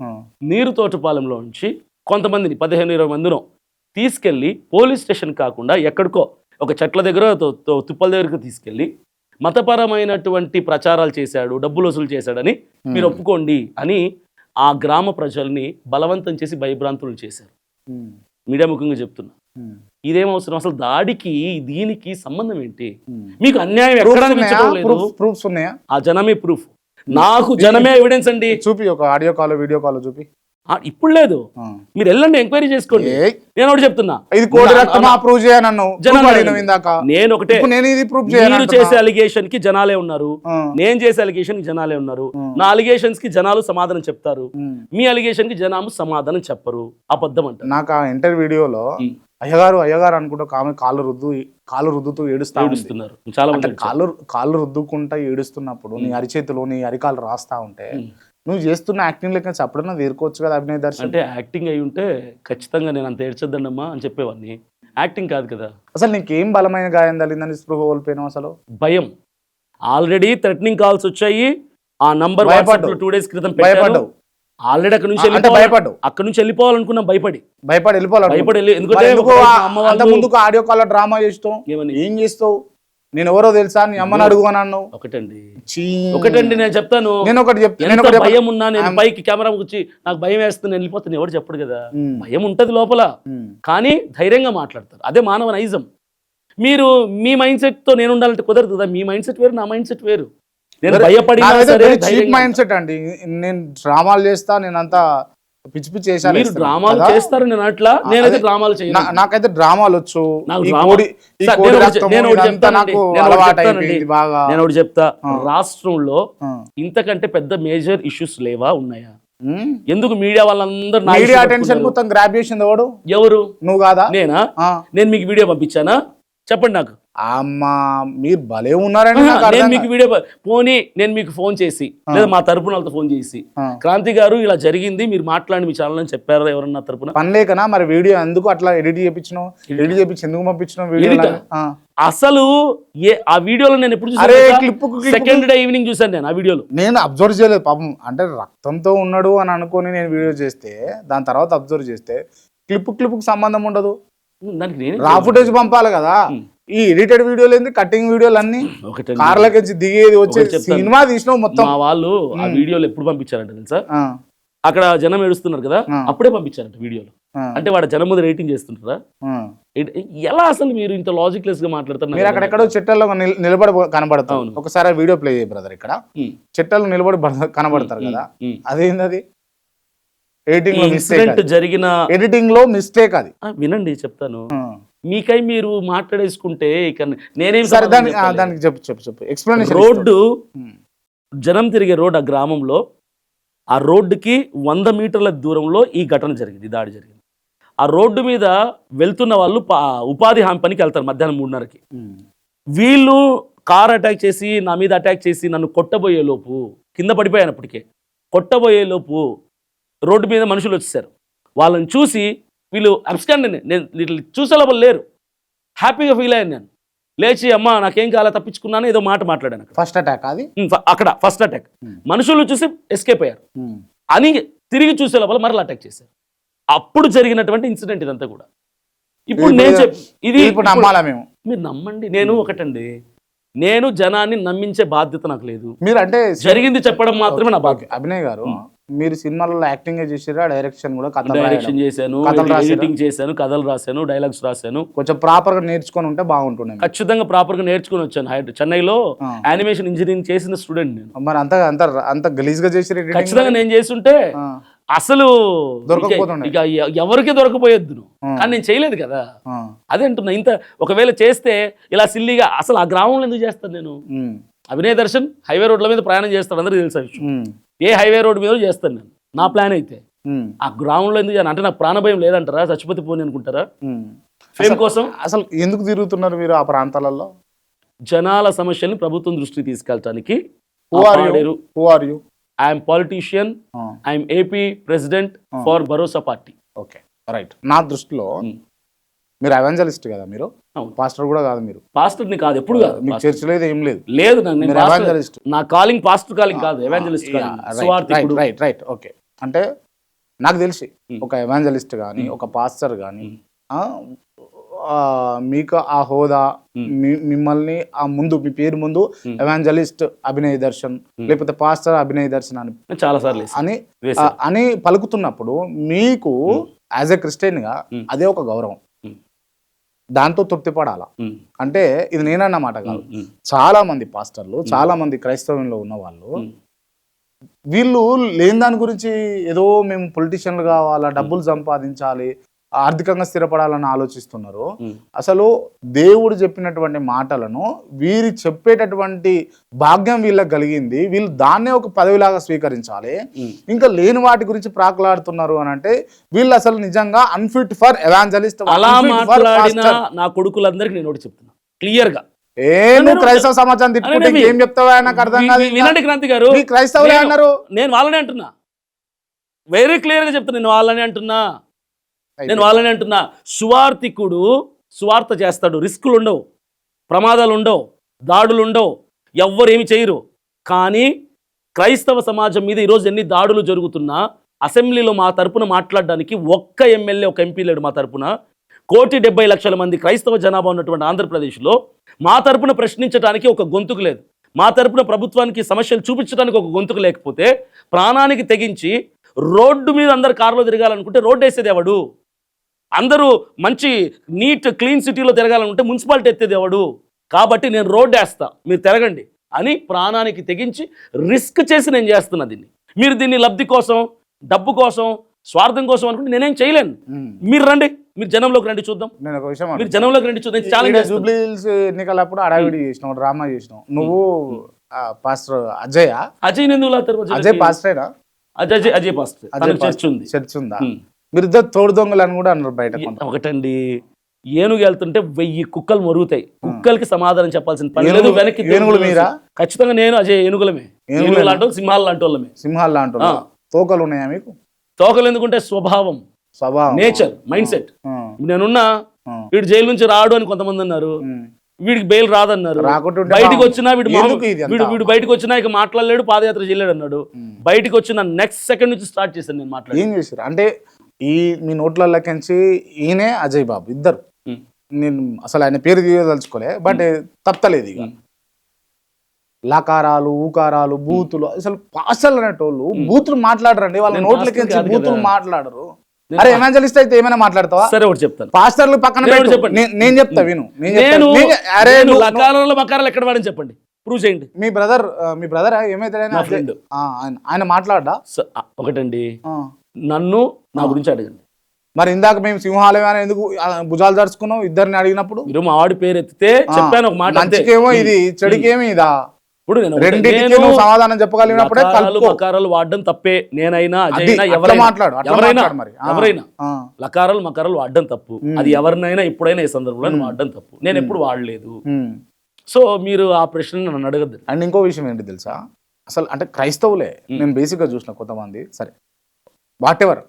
నీరు తోటపాలెంలో నుంచి కొంతమందిని 15-20 మందినో తీసుకెళ్లి పోలీస్ స్టేషన్ కాకుండా ఎక్కడికో ఒక చెట్ల దగ్గర తుప్పల దగ్గరకు తీసుకెళ్లి మతపరమైనటువంటి ప్రచారాలు చేశాడు, డబ్బులు వసూలు చేశాడని మీరు ఒప్పుకోండి అని ఆ గ్రామ ప్రజల్ని బలవంతం చేసి భయభ్రాంతులు చేశారు. మీడియా ముఖంగా చెప్తున్నా, ఇదేం అవసరం? అసలు దాడికి దీనికి సంబంధం ఏంటి? మీకు అన్యాయం ఎక్కడ అనిపించడం లేదు? ప్రూఫ్స్ ఉన్నాయా? ఆ జనమే ప్రూఫ్, నాకు జనమే ఎవిడెన్స్ అండి. చూపి, ఒక ఆడియో కాల్ వీడియో కాల్ చూపి. ఇప్పుడు లేదు, మీరు వెళ్ళండి, ఎంక్వైరీ చేసుకోండి. నేను ఒకటి చెప్తున్నా, నేను ఒకటే, మీరు చేసే అలిగేషన్ కి జనాలే ఉన్నారు, నేను చేసే అలిగేషన్ కి జనాలే ఉన్నారు. నా అలిగేషన్స్ కి జనాలు సమాధానం చెప్తారు, మీ అలిగేషన్ కి జనాలు సమాధానం చెప్పరు. అబద్ధం అంట. నాకు ఆ ఇంటర్ వీడియోలో అయ్యగారు అనుకుంటా కాళ్ళు రుద్దుతూ ఏడుస్తున్నారు. చాలా మంది కాళ్ళు రుద్దుకుంటా ఏడుస్తున్నప్పుడు నీ అరిచేతులు నీ అరికాలు రాస్తా ఉంటే నువ్వు చేస్తున్న యాక్టింగ్ లెక్క చెప్పడం వేరుకోవచ్చు కదా అభినయ దర్శన్. అంటే యాక్టింగ్ అయి ఉంటే ఖచ్చితంగా నేను అంత ఏడ్చొద్దమ్మా అని చెప్పేవాడిని. యాక్టింగ్ కాదు కదా. అసలు నీకేం బలమైన గాయం తగిలిందని స్పృహ కోల్పోయినావు? అసలు భయం. ఆల్రెడీ థ్రెటనింగ్ కాల్స్ వచ్చాయి, ఆ నంబర్ 2 days క్రితం భయపడ్డావు ఆల్రెడీ. అక్కడ నుంచి భయపడ్డావు, అక్కడ నుంచి వెళ్ళిపోవాలనుకున్నా, భయపడి వెళ్ళిపోవాలి. ఎందుకు ఆడియో కాల్ డ్రామా చేస్తావు? ఏం చేస్తావు? నేను ఎవరో తెలుసా, నీ అమ్మని అడుగు అని అన్నావు. ఒకటండి నేను చెప్తాను, భయం ఉన్నా నేను పైకి కెమెరా వచ్చి నాకు భయం వేస్తుంది వెళ్ళిపోతాను ఎవరు చెప్పడు కదా. భయం ఉంటది లోపల, కానీ ధైర్యంగా మాట్లాడతారు. అదే మానవ నైజం. మీరు మీ మైండ్ సెట్ తో నేను ఉండాలంటే కుదరదు కదా. మీ మైండ్ సెట్ వేరు, నా మైండ్ సెట్ వేరు. నేను భయపడి మైండ్ సెట్ అండి, నేను డ్రామాలు చేస్తా, నేనంతా పిచ్చి పిచ్చి చేశాను. మీరు డ్రామాలు చేస్తారు, నేను అట్లా నేనైతే డ్రామాలు చేయను. నాకైతే డ్రామాలు వచ్చు. నేను ఒకటి చెప్తా, రాష్ట్రంలో ఇంతకంటే పెద్ద మేజర్ ఇష్యూస్ లేవా, ఉన్నాయా? ఎందుకు మీడియా వాళ్ళందరూ మీడియా అటెన్షన్ మొత్తం గ్రాబ్ చేసింది ఎవరు? నువ్వు కాదా? నేనా? నేను మీకు వీడియో పంపించానా? చెప్పండి నాకు. అమ్మా మీరు భలే ఉన్నారండి. నేను మీకు వీడియో పోనీ నేను మీకు ఫోన్ చేసి లేదా మా తరపున వాళ్ళతో ఫోన్ చేసి, క్రాంతి గారు ఇలా జరిగింది మీరు మాట్లాడి మీ ఛానల్ అని చెప్పారు ఎవరన్నా తరపున? పని లేకనా మరి వీడియో ఎందుకు అట్లా ఎడిట్ చేయించినావు? ఎడిట్ చేయించి ఎందుకు పంపించినావు వీడియో? అసలు ఆ వీడియోలో నేను ఎప్పుడు చూసాను? సెకండ్ డే ఈవినింగ్ చూసాను నేను ఆ వీడియోలో. నేను అబ్జర్వ్ చేయలేదు పాపం. అంటే రక్తంతో ఉన్నాడు అని అనుకొని నేను వీడియో చేస్తే, దాని తర్వాత అబ్జర్వ్ చేస్తే క్లిప్కు సంబంధం ఉండదు. దానికి రా ఫుటేజ్ పంపాలి కదా. ఈ ఎడిటెడ్ వీడియోలు ఏంది, కటింగ్ వీడియోలు అన్ని కార్లకి దిగేది వచ్చే సినిమా తీసినావు మొత్తం. మా వాళ్ళు ఆ వీడియోలు ఎప్పుడు పంపించారంట తెలుసా? అక్కడ జనం ఏడుస్తున్నారు కదా, అప్పుడే పంపించారంట వీడియోలు. అంటే వాడు జనం ముందు రేటింగ్ చేస్తుంటారా? ఎలా అసలు మీరు ఇంత లాజిక్ లెస్ గా మాట్లాడుతున్నారు? మీరు అక్కడెక్కడో చెట్టల్లో నిలబడి కనబడతావు. ఒకసారి వీడియో ప్లే చేయ బ్రదర్. ఇక్కడ చెట్టల్లో నిలబడి కనబడతారు కదా, అదేంది? అది ఎడిటింగ్ లో మిస్టేక్. అది వినండి చెప్తాను. మీకై మీరు మాట్లాడేసుకుంటే ఇక నేనేం దానికి చెప్పు ఎక్స్ప్లెనేషన్. రోడ్డు జనం తిరిగే రోడ్, ఆ గ్రామంలో ఆ రోడ్డుకి 100 మీటర్ల దూరంలో ఈ ఘటన జరిగింది, దాడి జరిగింది. ఆ రోడ్డు మీద వెళ్తున్న వాళ్ళు ఉపాధి హామీ పనికి వెళ్తారు మధ్యాహ్నం 3:30కి. వీళ్ళు కార్ అటాక్ చేసి నా మీద అటాక్ చేసి నన్ను కొట్టబోయే లోపు, కింద పడిపోయానప్పటికే, కొట్టబోయే లోపు రోడ్డు మీద మనుషులు వచ్చేసారు. వాళ్ళని చూసి వీళ్ళు అబ్స్కాండ్, నేను చూసే లోపల లేరు. హ్యాపీగా ఫీల్ అయ్యాను. నేను లేచి అమ్మా నాకేం కావాలా తప్పించుకున్నాను ఏదో మాట మాట్లాడాను. ఫస్ట్ అటాక్ అది అక్కడ ఫస్ట్ అటాక్. మనుషులు చూసి ఎస్కేప్ అయ్యారు అని తిరిగి చూసే లోపల మరలా అటాక్ చేశారు. అప్పుడు జరిగినటువంటి ఇన్సిడెంట్ ఇదంతా కూడా. ఇప్పుడు నేను ఇది నమ్మాలా? మేము మీరు నమ్మండి. నేను ఒకటండి, నేను జనాన్ని నమ్మించే బాధ్యత నాకు లేదు. మీరు అంటే జరిగింది చెప్పడం మాత్రమే నా బాధ్యత. అభినయ్ గారు మీరు సినిమాలలో యాక్టింగ్ చేసిరా, డైరెక్షన్ కూడా డైరెక్షన్ చేశాను, ఎడిటింగ్ చేశాను, కథలు రాశాను, డైలాగ్స్ రాశాను. కొంచెం ప్రాపర్ గా నేర్చుకొని ఉంటే బాగుంటుండే. ఖచ్చితంగా ప్రాపర్ గా నేర్చుకుని వచ్చాను. చెన్నైలో యానిమేషన్ ఇంజనీరింగ్ చేసిన స్టూడెంట్ నేను. మరి అంత గలీజ్ గా చేసి ఖచ్చితంగా నేను చేస్తుంటే అసలు దొరకకపోతుండే, ఇక ఎవరికి దొరకపోయేద్దు. కానీ నేను చేయలేదు కదా, అదే అంటున్నా. ఇంత ఒకవేళ చేస్తే ఇలా సిల్లీగా అసలు ఆ గ్రామంలో ఎందుకు చేస్తాను నేను? అభినయ్ దర్శన్ హైవే రోడ్ల మీద ప్రయాణం చేస్తాడు, అందరికీ తెలుసా విషయం. ఏ హైవే రోడ్ మీద చేస్తాను నేను, నా ప్లాన్ అయితే. ఆ గ్రౌండ్ లో ఎందుకు అంటే నాకు ప్రాణభయం లేదంటారా? చచ్చిపోతే పోని అనుకుంటారా? ఫేమ్ కోసం అసలు ఎందుకు తిరుగుతున్నారు మీరు ఆ ప్రాంతాలలో? జనాల సమస్యల్ని ప్రభుత్వం దృష్టికి తీసుకెళ్ళడానికి. I'm politician, I'm AP president for Bharosa party. Okay right. నా దృష్టిలో మీరు ఎవాంజలిస్ట్ కదా, మీరు పాస్టర్ కూడా కాదు. మీరు పాస్టర్ని కాదు, ఎప్పుడు కాదు. మీకు చర్చ్ లేదు, ఏం లేదు. లేదు, ఎవాంజలిస్ట్. నా కాలింగ్ పాస్టర్ కాలింగ్ కాదు, evangelist calling. Right right okay. అంటే నాకు తెలిసి ఒక ఎవాంజలిస్ట్ కానీ ఒక పాస్టర్ కానీ మీకు ఆ హోదా, మిమ్మల్ని ఆ ముందు మీ పేరు ముందు ఎవాంజలిస్ట్ అభినయ్ దర్శన్ లేకపోతే పాస్టర్ అభినయ్ దర్శన్ అని చాలాసార్లు అని పలుకుతున్నప్పుడు మీకు యాజ్ ఎ క్రిస్టియన్ గా అదే ఒక గౌరవం, దాంతో తృప్తి పడాలా. అంటే ఇది నేనన్నమాట కాదు, చాలా మంది పాస్టర్లు, చాలా మంది క్రైస్తవంలో ఉన్న వాళ్ళు వీళ్ళు లేని దాని గురించి ఏదో మేము పొలిటీషియన్లు కావాలా, డబ్బులు సంపాదించాలి, ఆర్థికంగా స్థిరపడాలని ఆలోచిస్తున్నారు. అసలు దేవుడు చెప్పినటువంటి మాటలను వీరు చెప్పేటటువంటి భాగ్యం వీళ్ళకి కలిగింది, వీళ్ళు దాన్నే ఒక పదవిలాగా స్వీకరించాలి. ఇంకా లేని వాటి గురించి ప్రాకులాడుతున్నారు అని అంటే వీళ్ళు అసలు నిజంగా అన్ఫిట్ ఫర్ ఎవాంజలిస్ట్. అలా మాట్లాడిన నా కొడుకులందరికీ నేను ఒకటి చెప్తున్నా క్లియర్ గా, క్రైస్తవ సమాజాన్ని తిట్టుకుంటే ఏం చెప్తావా నాకు అర్థం కాదు. వినండి క్రాంతి గారు, క్రైస్తవులే అన్నారు, నేను వాళ్ళనే అంటున్నా, వెరీ క్లియర్ గా చెప్తున్నా, నేను వాళ్ళనే అంటున్నా. సువార్థికుడు సువార్త చేస్తాడు, రిస్కులు ఉండవు, ప్రమాదాలు ఉండవు, దాడులు ఉండవు, ఎవ్వరు ఏమి చేయరు. కానీ క్రైస్తవ సమాజం మీద ఈరోజు ఎన్ని దాడులు జరుగుతున్నా అసెంబ్లీలో మా తరపున మాట్లాడడానికి ఒక్క ఎమ్మెల్యే, ఒక ఎంపీ లేడు మా తరపున. 1,70,00,000 మంది క్రైస్తవ జనాభా ఉన్నటువంటి ఆంధ్రప్రదేశ్లో మా తరపున ప్రశ్నించడానికి ఒక గొంతుకు లేదు, మా తరపున ప్రభుత్వానికి సమస్యలు చూపించడానికి ఒక గొంతుకు లేకపోతే ప్రాణానికి తెగించి రోడ్డు మీద అందరు కారులో తిరగాలనుకుంటే రోడ్డు వేసేది ఎవడు? అందరూ మంచి నీట్ క్లీన్ సిటీలో తిరగాలనుకుంటే మున్సిపాలిటీ ఎత్తేది ఎవడు? కాబట్టి నేను రోడ్డు వేస్తా, మీరు తిరగండి అని ప్రాణానికి తెగించి రిస్క్ చేసి నేను చేస్తున్నా దీన్ని. మీరు దీన్ని లబ్ధి కోసం, డబ్బు కోసం, స్వార్థం కోసం అనుకుంటే నేనేం చేయలేను. మీరు రండి, మీరు జనంలోకి రండి చూద్దాం. నేను ఒక విషయం, మీరు జనంలోకి రండి చూద్దాం. ఛాలెంజ్ జూబ్లీ హిల్స్ ఎన్నికలప్పుడు అడావిడి చేసినావు, డ్రామా చేసినావు. నువ్వు పాస్టర్ అజయ్ ఎందుకు లాతారు? అజయ్ పాస్టరేనా? అజయ్ పాస్టర్. చర్చ్ ఉందా? మీరు ఇద్దరు తోడు దొంగలు అని కూడా అన్నారు బయట. ఒకటండి, ఏనుగు వెళ్తుంటే 1000 కుక్కలు మరుగుతాయి, కుక్కలకి సమాధానం చెప్పాల్సిన పని లేదు. వెనక్కి ఏనుగులు మీరా? ఖచ్చితంగా నేను అజయ్ ఏనుగులమే, ఏనుగులు లాంటి సింహాలు లాంటి వాళ్ళమే. సింహాలు లాంటి తోకలు ఉన్నాయా మీకు? తోకలు ఎందుకుంటే స్వభావం, నేచర్, మైండ్ సెట్. నేనున్నా వీడు జైలు నుంచి రాడు అని కొంతమంది అన్నారు, వీడికి బెయిల్ రాదన్నారు. బయటకు వచ్చినా వీడు బయటకు వచ్చినా ఇక మాట్లాడలేడు, పాదయాత్ర చేయలేడు అన్నాడు. బయటకు వచ్చిన నెక్స్ట్ సెకండ్ నుంచి స్టార్ట్ చేశాను నేను మాట్లాడి. ఏం చేశారు అంటే ఈ మీ నోట్లకి ఈయనే అజయ్ బాబు ఇద్దరు, నేను అసలు ఆయన పేరు తీయదలుచుకోలే, బట్ తప్పలేదు. ఇక లకారాలు, ఊకారాలు, బూతులు, అసలు పాస్టర్లు అనేటోళ్ళు బూతులు మాట్లాడరండి, వాళ్ళ నోట్లకి బూతులు మాట్లాడరు. అరే ఎవాంజలిస్ట్ అయితే ఏమైనా మాట్లాడతావా? సరే ఒకటి చెప్తాను, పాస్టర్లు పక్కన చెప్పండి, నేను చెప్తా విను. అరే లకారాలు మకారాలు ఎక్కడ వాడని చెప్పండి, ప్రూవ్ చేయండి. మీ బ్రదర్ ఏమైతే ఆయన మాట్లాడా? ఒకటండి, నన్ను నా గురించి అడగండి. మరి ఇందాక మేము సింహాలయం అని ఎందుకు భుజాలు దర్చుకున్నాం ఇద్దరిని అడిగినప్పుడు? మీరు మా వాడి పేరు ఎత్తితే చెప్పాను ఒక మాట, మంచికేమో ఇది, చెడుకేమో ఇదా. ఇప్పుడు నేను సమాధానం చెప్పగలిగినప్పుడే మకారాలు వాడడం తప్పే. నేనైనా ఎవరైనా లకారాలు మకారాలు వాడడం తప్పు, అది ఎవరినైనా ఎప్పుడైనా ఈ సందర్భంలో వాడడం తప్పు. నేను ఎప్పుడు వాడలేదు. సో మీరు ఆ ప్రశ్న నన్ను అడగద్దు. అండ్ ఇంకో విషయం ఏంటి తెలుసా, అసలు అంటే క్రైస్తవులే నేను బేసిక్ గా చూసిన కొంతమంది, సరే వాట్ ఎవర్,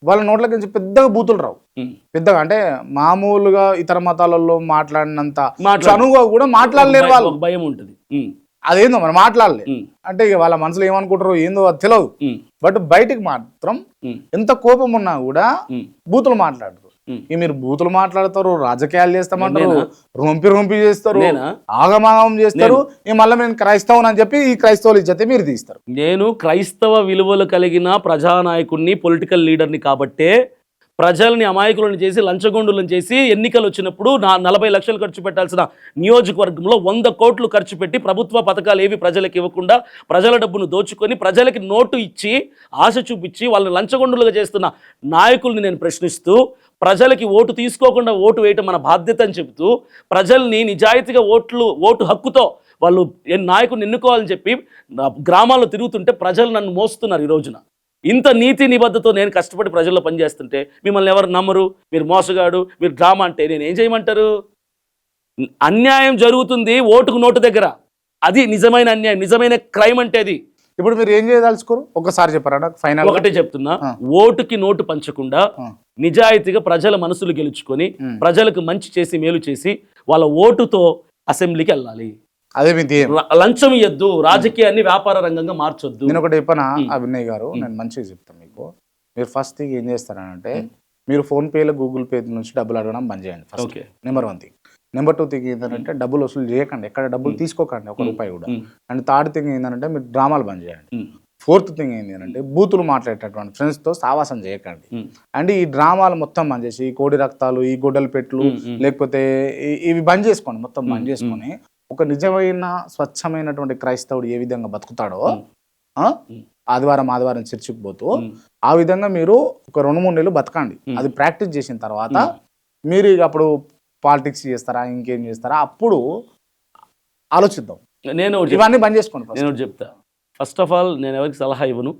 వాళ్ళ నోట్ల నుంచి పెద్దగా బూతులు రావు, పెద్దగా అంటే మామూలుగా ఇతర మతాలలో మాట్లాడినంత చనువుగా కూడా మాట్లాడలేరు వాళ్ళు. భయం ఉంటుంది, అదేందో మరి మాట్లాడలే అంటే ఇక వాళ్ళ మనసులో ఏమనుకుంటారో ఏందో అది తెలియదు. బట్ బయటికి మాత్రం ఎంత కోపం ఉన్నా కూడా బూతులు మాట్లాడరు. ఈ మీరు బూతులు మాట్లాడతారు, రాజకీయాలు చేస్తామంటారు, నేనా? రొంపి చేస్తారు, నేనా? ఆగమాగం చేస్తారు. ఈ మళ్ళీ నేను క్రైస్తవుని అని చెప్పి ఈ క్రైస్తవులు ఇజ్జతే మీరు తీస్తారు. నేను క్రైస్తవ విలువలు కలిగిన ప్రజానాయకుడిని, పొలిటికల్ లీడర్ని కాబట్టే ప్రజల్ని అమాయకులను చేసి లంచగొండులను చేసి ఎన్నికలు వచ్చినప్పుడు 40 లక్షలు ఖర్చు పెట్టాల్సిన నియోజకవర్గంలో 100 కోట్లు ఖర్చు పెట్టి ప్రభుత్వ పథకాలు ఏవి ప్రజలకు ఇవ్వకుండా ప్రజల డబ్బును దోచుకొని ప్రజలకి నోటు ఇచ్చి ఆశ చూపించి వాళ్ళని లంచగొండులుగా చేస్తున్న నాయకుల్ని నేను ప్రశ్నిస్తూ ప్రజలకి ఓటు తీసుకోకుండా ఓటు వేయటం మన బాధ్యత అని చెబుతూ ప్రజల్ని నిజాయితీగా ఓటు హక్కుతో వాళ్ళు నాయకుడిని ఎన్నుకోవాలని చెప్పి గ్రామాల్లో తిరుగుతుంటే ప్రజలు నన్ను మోస్తున్నారు ఈ రోజున. ఇంత నీతి నిబద్ధతో నేను కష్టపడి ప్రజల్లో పనిచేస్తుంటే మిమ్మల్ని ఎవరు నమ్మరు, మీరు మోసగాడు, మీరు డ్రామా అంటే నేను ఏం చేయమంటారు? అన్యాయం జరుగుతుంది ఓటుకు నోటు దగ్గర, అది నిజమైన అన్యాయం, నిజమైన క్రైమ్ అంటే అది. ఇప్పుడు మీరు ఏం చేయదలుచుకోరు ఒకసారి చెప్పారా నాకు ఫైనల్? ఒకటే చెప్తున్నా, ఓటుకి నోటు పంచకుండా నిజాయితీగా ప్రజల మనసులు గెలుచుకొని ప్రజలకు మంచి చేసి మేలు చేసి వాళ్ళ ఓటుతో అసెంబ్లీకి వెళ్ళాలి. అదే మీ ధ్యేయం. లంచం ఇయ్యద్దు, రాజకీయాన్ని వ్యాపార రంగంగా మార్చొద్దు. నేను ఒకటి చెప్పనా అభినయ్ గారు, నేను మంచిగా చెప్తాను మీకు. మీరు ఫస్ట్ థింగ్ ఏం చేస్తారంటే మీరు ఫోన్పేలో గూగుల్ పే నుంచి డబ్బులు అడగడం బంద్ చేయండి first. Number 1 thing. Number 2 thing ఏంటంటే డబ్బులు వసూలు చేయకండి, ఎక్కడ డబ్బులు తీసుకోకండి, 1 రూపాయి కూడా. అండ్ థర్డ్ థింగ్ ఏంటంటే మీరు డ్రామాలు బంద్ చేయండి. ఫోర్త్ థింగ్ ఏంటి అంటే బూతులు మాట్లాడేటటువంటి ఫ్రెండ్స్తో సావాసం చేయకండి. అండ్ ఈ డ్రామాలు మొత్తం బంద్ చేసి ఈ కోడి రక్తాలు, ఈ గొడ్డల పెట్లు, లేకపోతే ఇవి బంద్ చేసుకోండి, మొత్తం బంద్ చేసుకొని ఒక నిజమైన స్వచ్ఛమైనటువంటి క్రైస్తవుడు ఏ విధంగా బతుకుతాడో ఆదివారం చర్చికి పోతూ ఆ విధంగా మీరు ఒక 2-3 నెలలు బతకండి. అది ప్రాక్టీస్ చేసిన తర్వాత మీరు అప్పుడు పాలిటిక్స్ చేస్తారా, ఇంకేం చేస్తారా, అప్పుడు ఆలోచిద్దాం. నేను ఇవన్నీ బంద్ చేసుకోండి. నేను చెప్తా, ఫస్ట్ ఆఫ్ ఆల్ నేను ఎవరికి సలహా ఇవ్వను,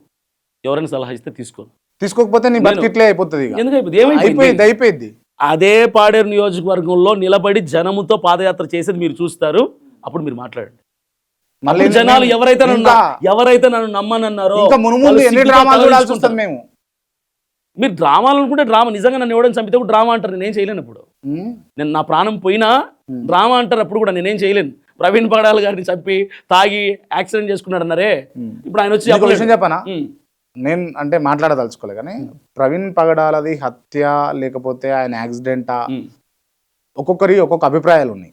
ఎవరైనా సలహా ఇస్తే తీసుకోను. తీసుకోకపోతే నీ బతికిట్లే అయిపోతుంది. ఎందుకు అయిపోయింది. అదే పాడేరు నియోజకవర్గంలో నిలబడి జనముతో పాదయాత్ర చేసేది మీరు చూస్తారు, అప్పుడు మీరు మాట్లాడండి. మళ్ళీ జనాలు ఎవరైతే నన్ను నమ్మనన్నారో మీరు డ్రామాలు అనుకుంటే డ్రామా, నిజంగా నన్ను ఎవడని చంపితే కూడా డ్రామా అంటారు, నేనేం చేయలేను. ఇప్పుడు నేను నా ప్రాణం పోయినా డ్రామా అంటారు, అప్పుడు కూడా నేనేం చేయలేను. ప్రవీణ్ పగడాల గారిని చంపి తాగి యాక్సిడెంట్ చేసుకున్నాడు అన్నారే, ఇప్పుడు ఆయన వచ్చి చెప్పనా, నేను అంటే మాట్లాడదలుచుకోలే కానీ ప్రవీణ్ పగడాలది హత్య లేకపోతే ఆయన యాక్సిడెంటా, ఒక్కొక్కరి ఒక్కొక్క అభిప్రాయాలు ఉన్నాయి.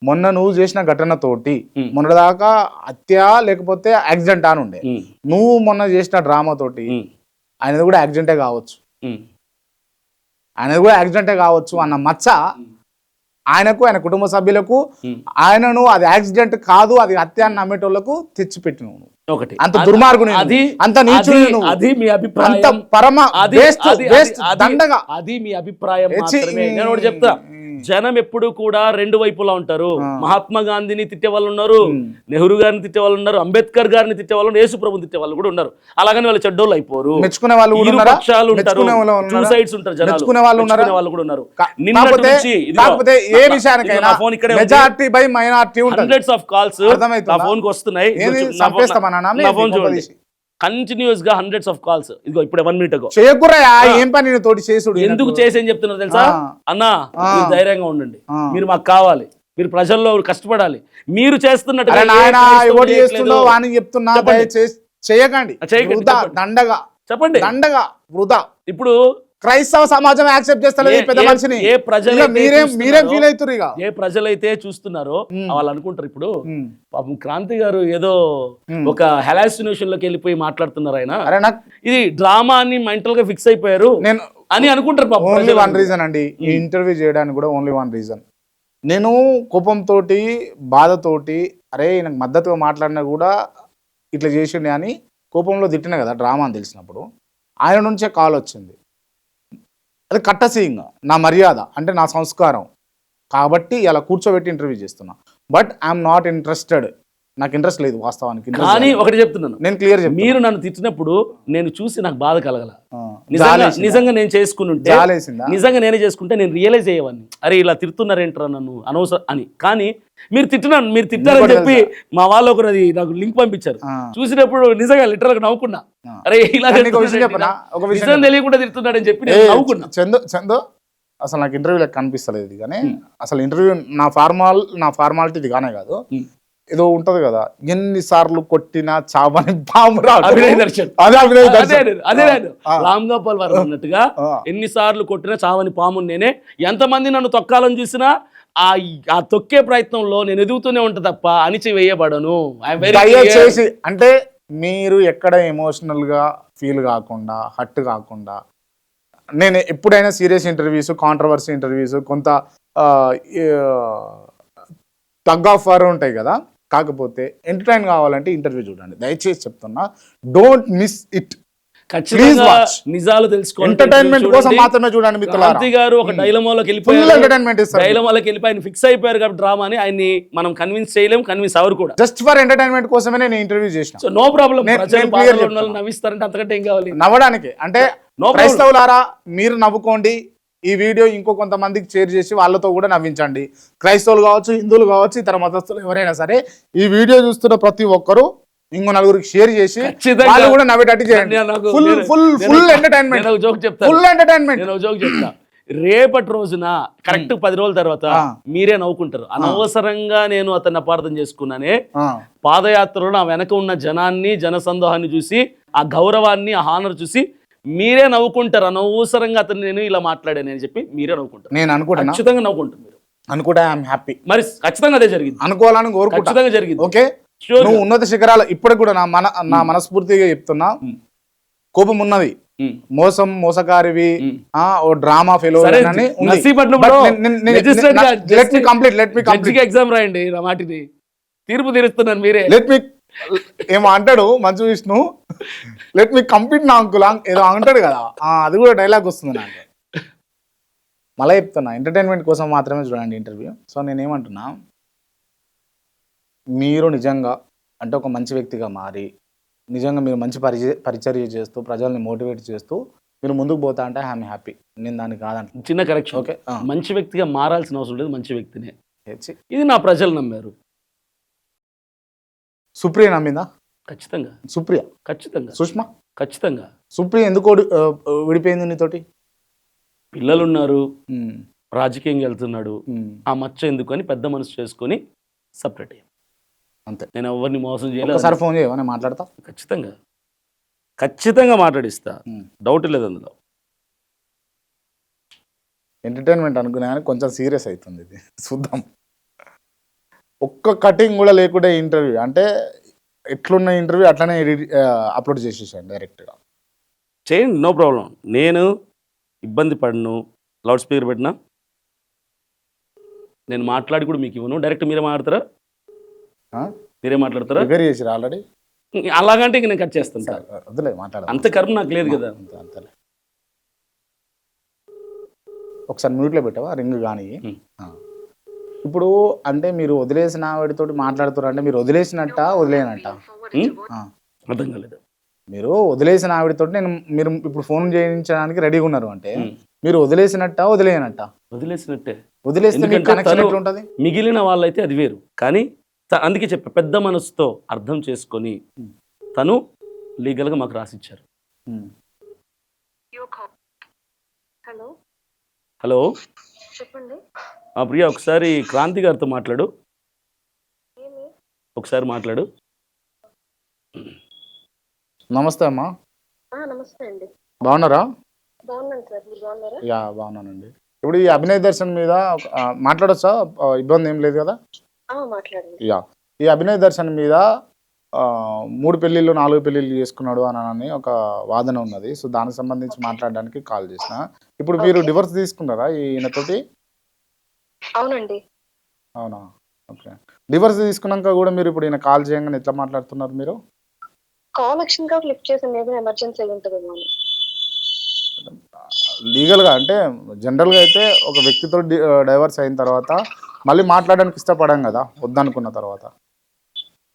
మొన్న నువ్వు చేసిన ఘటనతోటి మొన్నదాకా హత్య లేకపోతే యాక్సిడెంట్ అని ఉండే, నువ్వు మొన్న చేసిన డ్రామా తోటి ఆయనది కూడా యాక్సిడెంటే కావచ్చు అన్న మచ్చ ఆయనకు, ఆయన కుటుంబ సభ్యులకు, ఆయనను అది యాక్సిడెంట్ కాదు అది హత్య అని నమ్మేటోళ్లకు తెచ్చిపెట్టినవు. ఒకటి అంత దుర్మార్గుని, అంత నీచుడు, అది మీ అభిప్రాయం, అది మీ అభిప్రాయం మాత్రమే. నేను ఒకటి చెప్తా, జనం ఎప్పుడు కూడా 2 వైపులా ఉంటారు. మహాత్మా గాంధీని తిట్టే వాళ్ళు ఉన్నారు, నెహ్రూ గారిని తిట్టే వాళ్ళు ఉన్నారు, అంబేద్కర్ గారిని తిట్టే వాళ్ళు, యేసు ప్రభుని తిట్టే వాళ్ళు కూడా ఉన్నారు. అలాగని వాళ్ళు చెడ్డోళ్ళు అయిపోరు, మెచ్చుకునే వాళ్ళు పక్షాలు ఉంటారు, టూ సైడ్స్ ఉంటారు, జనాలు వాళ్ళు కూడా ఉన్నారు. హండ్రెడ్స్ ఆఫ్ కాల్స్ నా ఫోన్ కి వస్తున్నాయి, నా ఫోన్ చూడండి, కంటిన్యూస్ గా హండ్రెడ్స్ ఆఫ్ కాల్స్. ఇదిగో ఇప్పుడు 1 minute ago. ఎందుకు చేసి ఏం చెప్తున్నారు తెలుసా అన్నా, మీరు ధైర్యంగా ఉండండి, మీరు మాకు కావాలి, మీరు ప్రజల్లో కష్టపడాలి, మీరు చేస్తున్నట్టు చెప్పండి. ఇప్పుడు క్రైస్తవ సమాజం యాక్సెప్ట్ చేస్తలేదు పెద్ద మనిషిని. ఏ ప్రజలైతే చూస్తున్నారో వాళ్ళు అనుకుంటారు ఇప్పుడు పాపం క్రాంతి గారు ఏదో ఒక హెలాసినేషన్ లోకి వెళ్ళిపోయి మాట్లాడుతున్నారు ఆయన, ఇది డ్రామా అని మెంటల్ గా ఫిక్స్ అయిపోయారు అని అనుకుంటారు. ఓన్లీ 1 రీజన్ అండి ఈ ఇంటర్వ్యూ చేయడానికి కూడా, ఓన్లీ 1 రీజన్. నేను కోపంతో బాధతోటి అరే నాకు మద్దతుగా మాట్లాడినా కూడా ఇట్లా చేసిండే అని కోపంలో తిట్టిన కదా డ్రామా అని తెలిసినప్పుడు, ఆయన నుంచే కాల్ వచ్చింది. అది కట్టసీయింగ్, నా మర్యాద అంటే నా సంస్కారం కాబట్టి ఇలా కూర్చోబెట్టి ఇంటర్వ్యూ చేస్తున్నా. బట్ ఐఎమ్ నాట్ ఇంట్రెస్టెడ్, నాకు ఇంట్రెస్ట్ లేదు వాస్తవానికి. కానీ ఒకటి చెప్తున్నాను, నేను క్లియర్ చెప్తాను, మీరు నన్ను తిట్టినప్పుడు నేను చూసి నాకు బాధ కలగల, నిజంగా నేను చేసుకుంటే, నిజంగా నేనే చేసుకుంటే నేను రియలైజ్ అయ్యేవాడిని, అరే ఇలా తిడుతున్నారేంట్రా నన్ను అనవసరం అని. కానీ మీరు తిట్టారని చెప్పి మా వాళ్ళు ఒకరు నాకు లింక్ పంపించారు, చూసినప్పుడు నిజంగా లిటరల్ గా నవ్వుకున్నా, అరే ఇలా నిజం తెలియకుండా తిడుతున్నాడని చెప్పి నేను నవ్వుకున్నా. చందో అసలు నాకు ఇంటర్వ్యూ లెక్క కనిపిస్తలేదు, కానీ అసలు ఇంటర్వ్యూ నా ఫార్మాలిటీ ఇది కానే కాదు. ఏదో ఉంటది కదా, ఎన్నిసార్లు కొట్టినా చావని పాము రాదు. అభినయ్ దర్శన్. అదే అభినయ్ అదే దర్శన్. అదే రామ్ గోపాల్ వర్మ అన్నట్టుగా ఆ. ఎన్నిసార్లు కొట్టినా చావని పాము నేనే, ఎంతమంది నన్ను తొక్కాలని చూసినా ఆ తొక్కే ప్రయత్నంలో నేను ఎదుగుతూనే ఉంటా తప్ప అణిచి వేయబడను. ఐఎమ్ వెరీ దయచేసి అంటే మీరు ఎక్కడ ఎమోషనల్ గా ఫీల్ కాకుండా, హట్ కాకుండా, నేను ఎప్పుడైనా సీరియస్ ఇంటర్వ్యూస్, కాంట్రవర్సీ ఇంటర్వ్యూస్, కొంత టగ్ ఆఫ్ వార్ ఉంటాయి కదా, కాకపోతే ఎంటర్టైన్ కావాలంటే ఇంటర్వ్యూ చూడండి. దయచేసి చెప్తున్నా, డోంట్ మిస్ ఇట్. ఖచ్చితంగా watch. నిజాలు తెలుసుకోవాలి. ఎంటర్టైన్మెంట్ కోసం మాత్రమే చూడండి మిత్రులారా. క్రాంతి గారు ఒక డైలమాలోకి ఫుల్ వెళ్ళిపోయారు. ఎంటర్టైన్మెంట్ ఇస్తారు. డైలమాలోకి వెళ్ళిపోయి ఆయన ఫిక్స్ అయిపోయారు కాబట్టి డ్రామాని ఆయన్ని మనం కన్విన్స్ చేయలేం, కన్విన్స్ అవరు కూడా. జస్ట్ ఫర్ ఎంటర్టైన్మెంట్ కోసమే నేను ఇంటర్వ్యూ చేసిన. So no problem. నేను ప్రజలు clear పాటలు చెప్తున్నా. నవ్విస్తారంటే అంతకంటే ఏం కావాలి. నవ్వడానికి అంటే No problem. క్రైస్తవులారా మీరు నవ్వుకోండి, ఈ వీడియో ఇంకో కొంతమందికి షేర్ చేసి వాళ్ళతో కూడా నవ్వించండి. క్రైస్తవులు కావచ్చు, హిందువులు కావచ్చు, ఇతర మతస్థులు ఎవరైనా సరే ఈ వీడియో చూస్తున్న ప్రతి ఒక్కరు ఇంకో నలుగురికి షేర్ చేసి ఖచ్చితంగా. వాళ్ళు కూడా నవ్వేటట్టు చేయండి. నాకు- ఫుల్ నేను- ఫుల్ నేను- ఫుల్ ఎంటర్టైన్మెంట్, నేను ఒక జోక్ చెప్తాను. Full entertainment. నేను ఒక జోక్ చెప్తా. రేపటి రోజున కరెక్ట్ 10 రోజుల తర్వాత మీరే నవ్వుకుంటారు. అనవసరంగా నేను అతన్ని అపార్థం చేసుకున్నానే. పాదయాత్రలో నా వెనక ఉన్న జనాన్ని, జనసందోహాన్ని చూసి, ఆ గౌరవాన్ని, ఆ హానర్ చూసి మీరే నవ్వుకుంటారు. అనవసరంగా అతను నేను ఇలా మాట్లాడాను అని చెప్పి మీరే నవ్వుకుంటారు. నేను అనుకుంటున్నా, ఖచ్చితంగా నవ్వుకుంటారు మీరు. అనుకుంటా ఐఎమ్ హ్యాపీ. మరి ఖచ్చితంగా అదే జరిగింది. అనుకోవాలని కోరుకుంటా. ఖచ్చితంగా జరిగింది. Okay, Sure. నువ్వు ఉన్నత శిఖరాలు ఇప్పటికి కూడా నా మనస్ఫూర్తిగా చెప్తున్నా, కోపం ఉన్నది, మోసం, మోసకారివి, ఓ డ్రామా ఫెలో సరే, నర్సీపట్నంలో magistrate గా జడ్జికి ఎగ్జామ్ రాయండి. నా మాటిని తీర్పు తీరుస్తున్నారు మీరే. ఏమో అంటాడు Manchu Vishnu, let me complete నా అంకుల్ ఏదో అంటాడు కదా, అది కూడా డైలాగ్ వస్తుంది నాకు. మళ్ళీ చెప్తున్నా, ఎంటర్టైన్మెంట్ కోసం మాత్రమే చూడండి ఇంటర్వ్యూ. సో నేనేమంటున్నా, మీరు నిజంగా అంటే ఒక మంచి వ్యక్తిగా మారి, నిజంగా మీరు మంచి పరిచర్య చేస్తూ, ప్రజల్ని మోటివేట్ చేస్తూ మీరు ముందుకు పోతా అంటే ఐఎమ్ హ్యాపీ. నేను దాన్ని కాదంట. చిన్న కరెక్షన్. ఓకే, మంచి వ్యక్తిగా మారాల్సిన అవసరం లేదు, మంచి వ్యక్తినే. ఇది నా ప్రజలు నమ్మారు. సుప్రియ నమ్మిందా? ఖచ్చితంగా. సుప్రియ ఖచ్చితంగా. సుష్మా ఖచ్చితంగా. సుప్రియ ఎందుకు విడిపోయింది నీతోటి? పిల్లలు ఉన్నారు, రాజకీయంగా వెళ్తున్నాడు, ఆ మచ్చ ఎందుకు అని పెద్ద మనసు చేసుకొని సపరేట్ అయ్యాం అంతే. నేను ఎవరిని మోసం చేయలేదు. ఒకసారి ఫోన్ చేయవా, నేను మాట్లాడతా. ఖచ్చితంగా ఖచ్చితంగా మాట్లాడిస్తా, డౌట్ లేదు అందులో. ఎంటర్టైన్మెంట్ అనుకునే కానీ కొంచెం సీరియస్ అవుతుంది ఇది, చూద్దాం. ఒక్క కటింగ్ కూడా లేకుండా ఇంటర్వ్యూ అంటే ఎట్లున్న ఇంటర్వ్యూ అట్లనే అప్లోడ్ చేసేసాను డైరెక్ట్గా. చేయండి, నో ప్రాబ్లం. నేను ఇబ్బంది పడను. లౌడ్ స్పీకర్ పెట్టినా నేను మాట్లాడి కూడా మీకు ఇవ్వను. డైరెక్ట్ మీరే మాట్లాడతారా? మీరే మాట్లాడతారా? రిపేర్ చేసిరా ఆల్రెడీ? అలాగంటే ఇంక నేను కట్ చేస్తాను సార్. వద్దులే, మాట్లాడ. అంత కర్మ నాకు లేదు కదా. అంతలే. ఒకసారి మ్యూట్లో పెట్టావా రింగ్ కానీ. ఇప్పుడు అంటే మీరు వదిలేసిన ఆవిడతోటి మాట్లాడుతున్నారు అంటే మీరు వదిలేసినట్ట వదిలేనట్ట? అర్థం కాలేదు. మీరు వదిలేసిన ఆవిడతోటి మీరు ఇప్పుడు ఫోన్ చేయించడానికి రెడీగా ఉన్నారు అంటే మీరు వదిలేసినట్ట వదిలేయనట్ట? వదిలేసినట్టే. వదిలేస్తే మీకు కనెక్షన్ ఎట్లుంటది? మిగిలిన వాళ్ళైతే అది వేరు. కానీ అందుకే చెప్పా, పెద్ద మనసుతో అర్థం చేసుకొని తను లీగల్గా మాకు రాసిచ్చారు. హలో హలో చెప్పండి. ప్రియా, ఒకసారి క్రాంతి గారితో మాట్లాడు. ఒకసారి మాట్లాడు. నమస్తే అమ్మా. నమస్తే అండి. బాగున్నారా? బాగున్నాను సార్, మీరు బాగున్నారా? యా బాగున్నానండి. ఇప్పుడు ఈ అభినయ్ దర్శన్ మీద మాట్లాడొచ్చా? ఇబ్బంది ఏం లేదు కదా? మాట్లాడండి. యా, ఈ అభినయ్ దర్శన్ మీద 3 పెళ్ళిళ్ళు 4 పెళ్ళిళ్ళు చేసుకున్నాడు అని ఒక వాదన ఉన్నది. సో దానికి సంబంధించి మాట్లాడడానికి కాల్ చేసిన. ఇప్పుడు మీరు డివోర్స్ తీసుకున్నారా ఈయనతోటి? అవునండి. అవునా, ఓకే. డివోర్స్ తీసుకున్నాక కూడా మీరు ఇప్పుడు ఈయన కాల్ చేయగానే ఎట్లా మాట్లాడుతున్నారు మీరు? కాల్ యాక్షన్ గా లిఫ్ట్ చేసాను, ఏదో ఎమర్జెన్సీ అయి ఉంటుందేమో అని. లీగల్గా అంటే జనరల్గా అయితే ఒక వ్యక్తితో డైవర్స్ అయిన తర్వాత మళ్ళీ మాట్లాడడానికి ఇష్టపడాం కదా వద్దనుకున్న తర్వాత.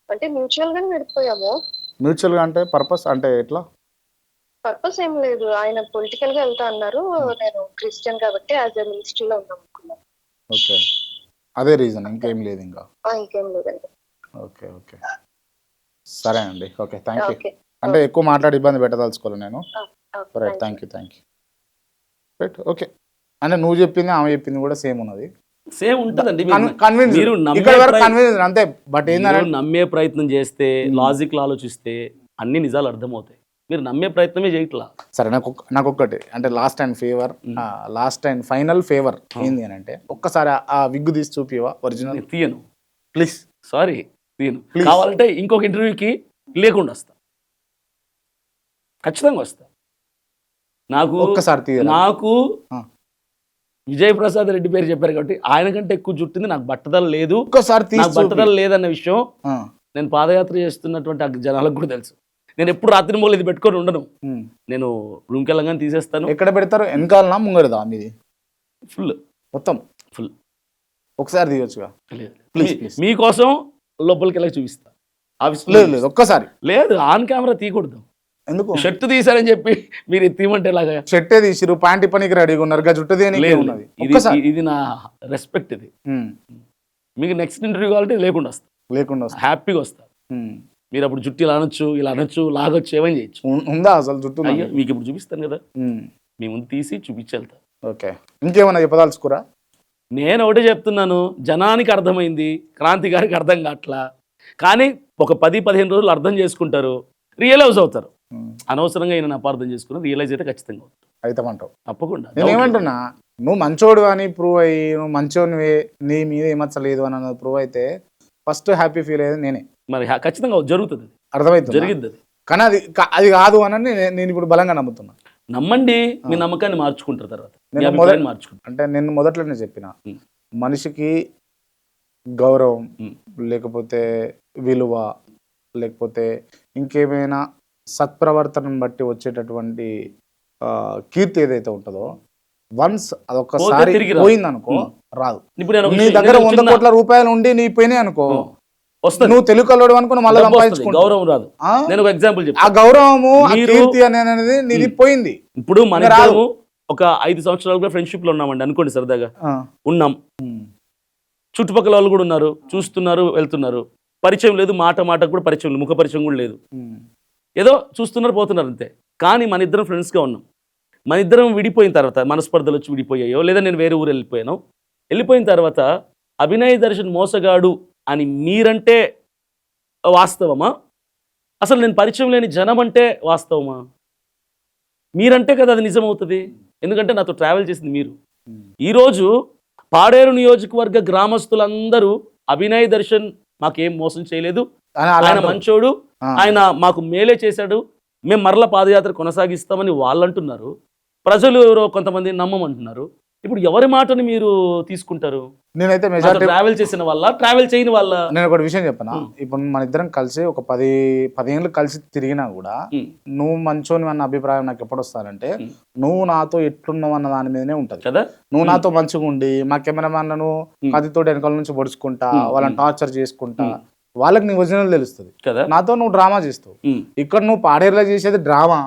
అంటే మ్యూచువల్ గానే విడిపోయాము. మ్యూచువల్గా అంటే పర్పస్ అంటే ఎట్లా? పర్పస్ ఏం లేదు, ఆయన పొలిటికల్ గా వెళ్తా అన్నారు, నేను క్రిస్టియన్ కాబట్టి యాజ్ ఎ మినిస్ట్రీలో ఉందాం అనుకున్నాను. ఓకే, అదే రీజన్, ఇంకేం లేదు ఇంకా? ఇంకేం లేదండి. ఓకే ఓకే, సరే అండి. Okay, thank you. అంటే ఎక్కువ మాట్లాడి ఇబ్బంది పెట్టదలుచుకోవాలి నేను. Right, thank you. Right, okay. అంటే నువ్వు చెప్పింది ఆమె చెప్పింది కూడా సేమ్ ఉన్నది. సేమ్ ఉంటుందండి. కన్విన్స్ మీరు ఇక్కడ వరకు కన్విన్స్ అంతే. బట్ ఏంటంటే నమ్మే ప్రయత్నం చేస్తే, లాజిక్ ఆలోచిస్తే అన్ని నిజాలు అర్థమవుతాయి. మీరు నమ్మే ప్రయత్నమే చేయట్లా. సరే, నాకు ఒక్కటి అంటే లాస్ట్ అండ్ ఫైనల్ ఫేవర్ ఏంది అని అంటే, ఒక్కసారి ఆ విగ్గు తీసి చూపివా ఒరిజినల్? తీయను, ప్లీజ్. సారీ, తీయను. కావాలంటే ఇంకొక ఇంటర్వ్యూకి లేకుండా వస్తా, ఖచ్చితంగా వస్తా. ఒక్కసారి నాకు విజయ్ ప్రసాద్ రెడ్డి పేరు చెప్పారు కాబట్టి ఆయన కంటే ఎక్కువ జుట్టింది నాకు బట్టదల లేదు. ఒక్కసారి నాకు బట్టదల లేదన్న విషయం నేను పాదయాత్ర చేస్తున్నటువంటి జనాలకు కూడా తెలుసు. నేను ఎప్పుడు రాత్రి మూల ఇది పెట్టుకొని ఉండను. నేను రూమ్కి వెళ్ళగానే తీసేస్తాను. ఎక్కడ పెడతారు? వెనకాలనా ముంగడదా మీది? ఫుల్, మొత్తం ఫుల్. ఒకసారి తీయొచ్చుగా ప్లీజ్. మీకోసం లోపలికి వెళ్ళి చూపిస్తా. లేదు ఒక్కసారి. లేదు, ఆన్ కెమెరా తీయకూడదు. ఎందుకు? షర్ట్ తీసారని చెప్పి మీరు తీయమంటే ఎలాగా? షర్టే తీసిరు, ప్యాంట్ పనికి రెడీగా ఉన్నారు, జుట్టు ఇది నా రెస్పెక్ట్. ఇది మీకు నెక్స్ట్ ఇంటర్వ్యూ కావాలంటే లేకుండా వస్తా, హ్యాపీగా వస్తా. మీరు అప్పుడు జుట్టు ఇలా అనొచ్చు, లాగొచ్చు, ఏమని చేయొచ్చు. ఉందా అసలు జుట్టు? అయ్యో, మీకు ఇప్పుడు చూపిస్తాను కదా, మీ ముందు తీసి చూపించేళ్తా. ఓకే, ఇంకేమన్నా చెప్పదలుచుకోరా? నేను ఒకటే చెప్తున్నాను, జనానికి అర్థమైంది, క్రాంతి గారికి అర్థం కావట్లా. కానీ ఒక 10-15 రోజులు అర్థం చేసుకుంటారు, రియలైజ్ అవుతారు. అనవసరంగా ఈయన అపార్థం చేసుకుని రియలైజ్ అయితే ఖచ్చితంగా అవుతామంటావు. తప్పకుండా. నేను ఏమంటున్నా, నువ్వు మంచోడు అని ప్రూవ్ అయ్యి, నువ్వు మంచోనివే, నీ మీద ఏమచ్చలేదు అని ప్రూవ్ అయితే ఫస్ట్ హ్యాపీ ఫీల్ అయ్యేది నేనే. మరి ఖచ్చితంగా జరుగుతుంది, అర్థమవుతుంది, జరిగింది. కానీ అది కాదు అని నేను ఇప్పుడు బలంగా నమ్ముతున్నా. నమ్మండి, మీ నమ్మకాన్ని మార్చుకుంటారు తర్వాత. అంటే నేను మొదట్లోనే చెప్పిన, మనిషికి గౌరవం లేకపోతే విలువ లేకపోతే ఇంకేమైనా సత్ప్రవర్తనను బట్టి వచ్చేటటువంటి కీర్తి ఏదైతే ఉంటుందో, వన్స్ అదొకసారి పోయిందనుకో రాదు. నీ దగ్గర 100 కోట్ల రూపాయలు ఉండి నీ పోయినాయి అనుకో, నువ్వు తెలుగు కల్లోడు అనుకుని మళ్ళీ సంపాదించుకుంటావు, గౌరవం రాదు. నేను ఒక ఎగ్జాంపుల్ చెప్తాను. ఆ గౌరవము, కీర్తి అనేది నీది పోయింది. ఇప్పుడు మన ఒక 5 సంవత్సరాలుగా ఫ్రెండ్షిప్ లో ఉన్నామండి అనుకోండి, సరదాగా ఉన్నాం. చుట్టుపక్కల వాళ్ళు కూడా ఉన్నారు, చూస్తున్నారు, వెళ్తున్నారు. పరిచయం లేదు, మాట కూడా పరిచయం లేదు, ముఖ పరిచయం కూడా లేదు. ఏదో చూస్తున్నారు, పోతున్నారు అంతే. కానీ మన ఇద్దరం ఫ్రెండ్స్గా ఉన్నాం. మన ఇద్దరం విడిపోయిన తర్వాత, మనస్పర్ధలు వచ్చి విడిపోయాయో, లేదా నేను వేరే ఊరు వెళ్ళిపోయిన తర్వాత అభినయ్ దర్శన్ మోసగాడు అని మీరంటే వాస్తవమా? అసలు నేను పరిచయం లేని జనం అంటే వాస్తవమా? మీరంటే కదా అది నిజమవుతుంది. ఎందుకంటే నాతో ట్రావెల్ చేసింది మీరు. ఈరోజు పాడేరు నియోజకవర్గ గ్రామస్తులందరూ అభినయ్ దర్శన్ మాకేం మోసం చేయలేదు, ఆయన మంచోడు, ఆయన మాకు మేలే చేశాడు, మేము మరల పాదయాత్ర కొనసాగిస్తామని వాళ్ళు అంటున్నారు. ప్రజలు కొంతమంది నమ్మమంటున్నారు. ఇప్పుడు ఎవరి మాటని మీరు తీసుకుంటారు? నేనైతే మెజారిటీ ట్రావెల్ చేసిన వాళ్ళ, ట్రావెల్ చేయని వాళ్ళ? నేను ఒకటి విషయం చెప్పనా, ఇప్పుడు మన ఇద్దరం కలిసి ఒక 10 ఏళ్ళు కలిసి తిరిగినా కూడా నువ్వు మంచోని అన్న అభిప్రాయం నాకు ఎప్పుడు వస్తానంటే, నువ్వు నాతో ఎట్లున్నావు అన్న దాని మీదనే ఉంటది కదా. నువ్వు నాతో మంచిగా ఉండి మా కెమెరామ్యాన్లను కత్తితోటి వెనకాల నుంచి పొడుచుకుంటా, వాళ్ళని టార్చర్ చేసుకుంటా, వాళ్ళకి నీ ఒరిజినల్ తెలుస్తుంది కదా. నాతో నువ్వు డ్రామా చేస్తావు, ఇక్కడ నువ్వు పాడేరులో చేసేది డ్రామా.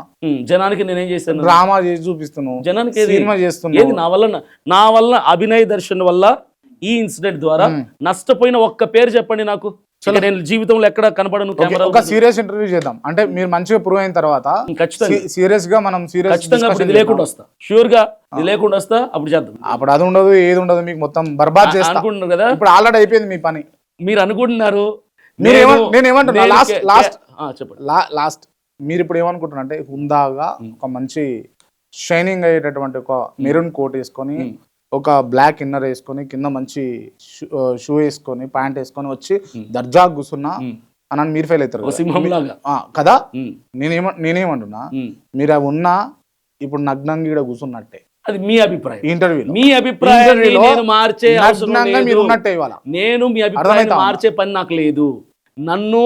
జనానికి నేనేం చేస్తాను? డ్రామా చేసి చూపిస్తున్నావు, జనానికి సినిమా చేస్తున్నావు. నా వల్ల అభినయ్ దర్శన్ వల్ల ఈ ఇన్సిడెంట్ ద్వారా నష్టపోయిన ఒక్క పేరు చెప్పండి నాకు. నేను జీవితంలో ఎక్కడ కనపడను. ఒక సీరియస్ ఇంటర్వ్యూ చేద్దాం అంటే, మీరు మంచిగా ప్రూవ్ అయిన తర్వాత సీరియస్ గా మనం ఇది లేకుండా వస్తా, షూర్ గా ఇది లేకుండా వస్తా, అప్పుడు చేద్దాం. అప్పుడు అది ఉండదు, ఏది ఉండదు, మీకు మొత్తం బర్బాద్ చేస్తా అనుకుంటున్నారు కదా. ఇప్పుడు ఆల్రెడీ అయిపోయింది మీ పని. మీరు అనుకుంటున్నారు. లాస్ట్ మీరు ఇప్పుడు ఏమనుకుంటున్నా అంటే, హుందాగా ఒక మంచి షైనింగ్ అయ్యేటటువంటి ఒక మెరూన్ కోట్ వేసుకొని, ఒక బ్లాక్ ఇన్నర్ వేసుకొని, కింద మంచి షూ వేసుకొని, ప్యాంట్ వేసుకొని వచ్చి దర్జా కూర్చున్నా అని మీరు ఫెయిల్ అవుతారు కదా. నేనేమంటున్నా, మీరు అవి ఉన్నా ఇప్పుడు నగ్నంగా ఇక్కడ కూర్చున్నట్టే. అది మీ అభిప్రాయం. ఇంటర్వ్యూ మీ అభిప్రాయం నేను మార్చే నేను మీ అభిప్రాయం మార్చే పని నాకు లేదు. నన్ను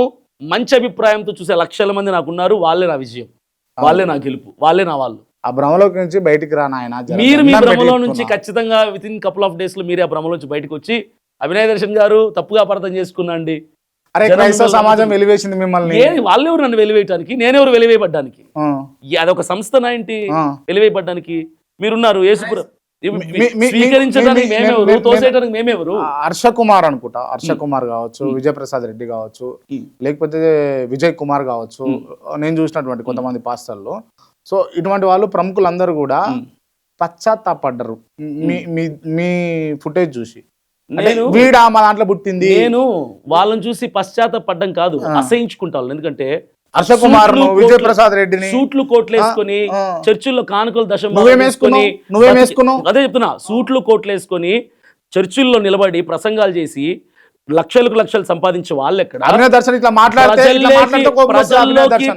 మంచి అభిప్రాయంతో చూసే లక్షల మంది నాకున్నారు. వాళ్ళే నా విజయం, వాళ్ళే నా గెలుపు, వాళ్ళే నా వాళ్ళు. ఆ భ్రమలోకి నుంచి బయటికి రా నాయన. మీరు మీ భ్రమలో నుంచి ఖచ్చితంగా with in couple of days లో మీరే ఆ భ్రమలో నుంచి బయటకు వచ్చి, అభినయ్ దర్శన్ గారు తప్పుగా అర్థం చేసుకున్నాండి, సమాజం వెలివేసింది మిమ్మల్ని. వాళ్ళెవరు నన్ను వెలివేయటానికి, నేనెవరు వెలివేయబడ్డానికి? అదొక సంస్థ ఏంటి వెలివేయబడ్డానికి? మీరున్నారు యేసుపురం స్వీకరించడానికి మేమెవరు, తోసేయడానికి మేమెవరు? హర్ష కుమార్ అనుకుంటా, హర్ష కుమార్ కావచ్చు, విజయ్ ప్రసాద్ రెడ్డి కావచ్చు, లేకపోతే విజయ్ కుమార్ కావచ్చు, నేను చూసినటువంటి కొంతమంది పాస్టర్లు. సో ఇటువంటి వాళ్ళు ప్రముఖులందరూ కూడా పశ్చాత్తాపడ్డరు మీ ఫుటేజ్ చూసి. నేను వీడా మా దాంట్లో పుట్టింది నేను వాళ్ళని చూసి పశ్చాత్తపడ్డం కాదు, అసహించుకుంటాను. ఎందుకంటే హర్ష కుమార్ విజయ్ ప్రసాద్ రెడ్డిని సూట్లు కోట్లు వేసుకొని చర్చిల్లో కానుకలు నువ్వేం దశం వేసుకున్నావు? అదే చెప్తున్నా, సూట్లు కోట్లు వేసుకొని చర్చిల్లో నిలబడి ప్రసంగాలు చేసి లక్షలకు లక్షలు సంపాదించే వాళ్ళు ఎక్కడ? అభినయ దర్శన్ ఇట్లా మాట్లాడితే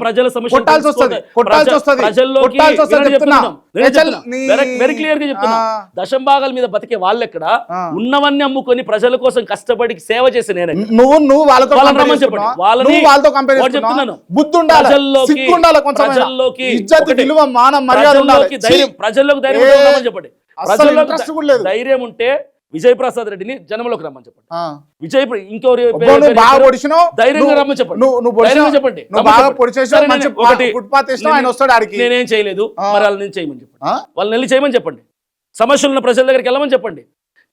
ప్రజల సమస్య వెరీ క్లియర్ గా చెప్తున్నా, దశం భాగాల మీద బతికే వాళ్ళు ఎక్కడ? ఉన్నవన్నీ అమ్ముకొని ప్రజల కోసం కష్టపడి సేవ చేసి నేనే. నువ్వు వాళ్ళతో రమ్మని చెప్పండి, వాళ్ళని చెప్తున్నాను. ప్రజల్లోకి ధైర్యం చెప్పండి. ప్రజల్లోకి ధైర్యం ఉంటే విజయ్ ప్రసాద్ రెడ్డిని జనంలోకి రమ్మని చెప్పండి. విజయ్ ఇంకెవరు ధైర్యంగా రమ్మని చెప్పండి. నేనేం చేయలేదు, మరి వాళ్ళని చేయమని చెప్పండి. వాళ్ళని వెళ్ళి చేయమని చెప్పండి. సమస్యలు ఉన్న ప్రజల దగ్గరికి వెళ్ళమని చెప్పండి.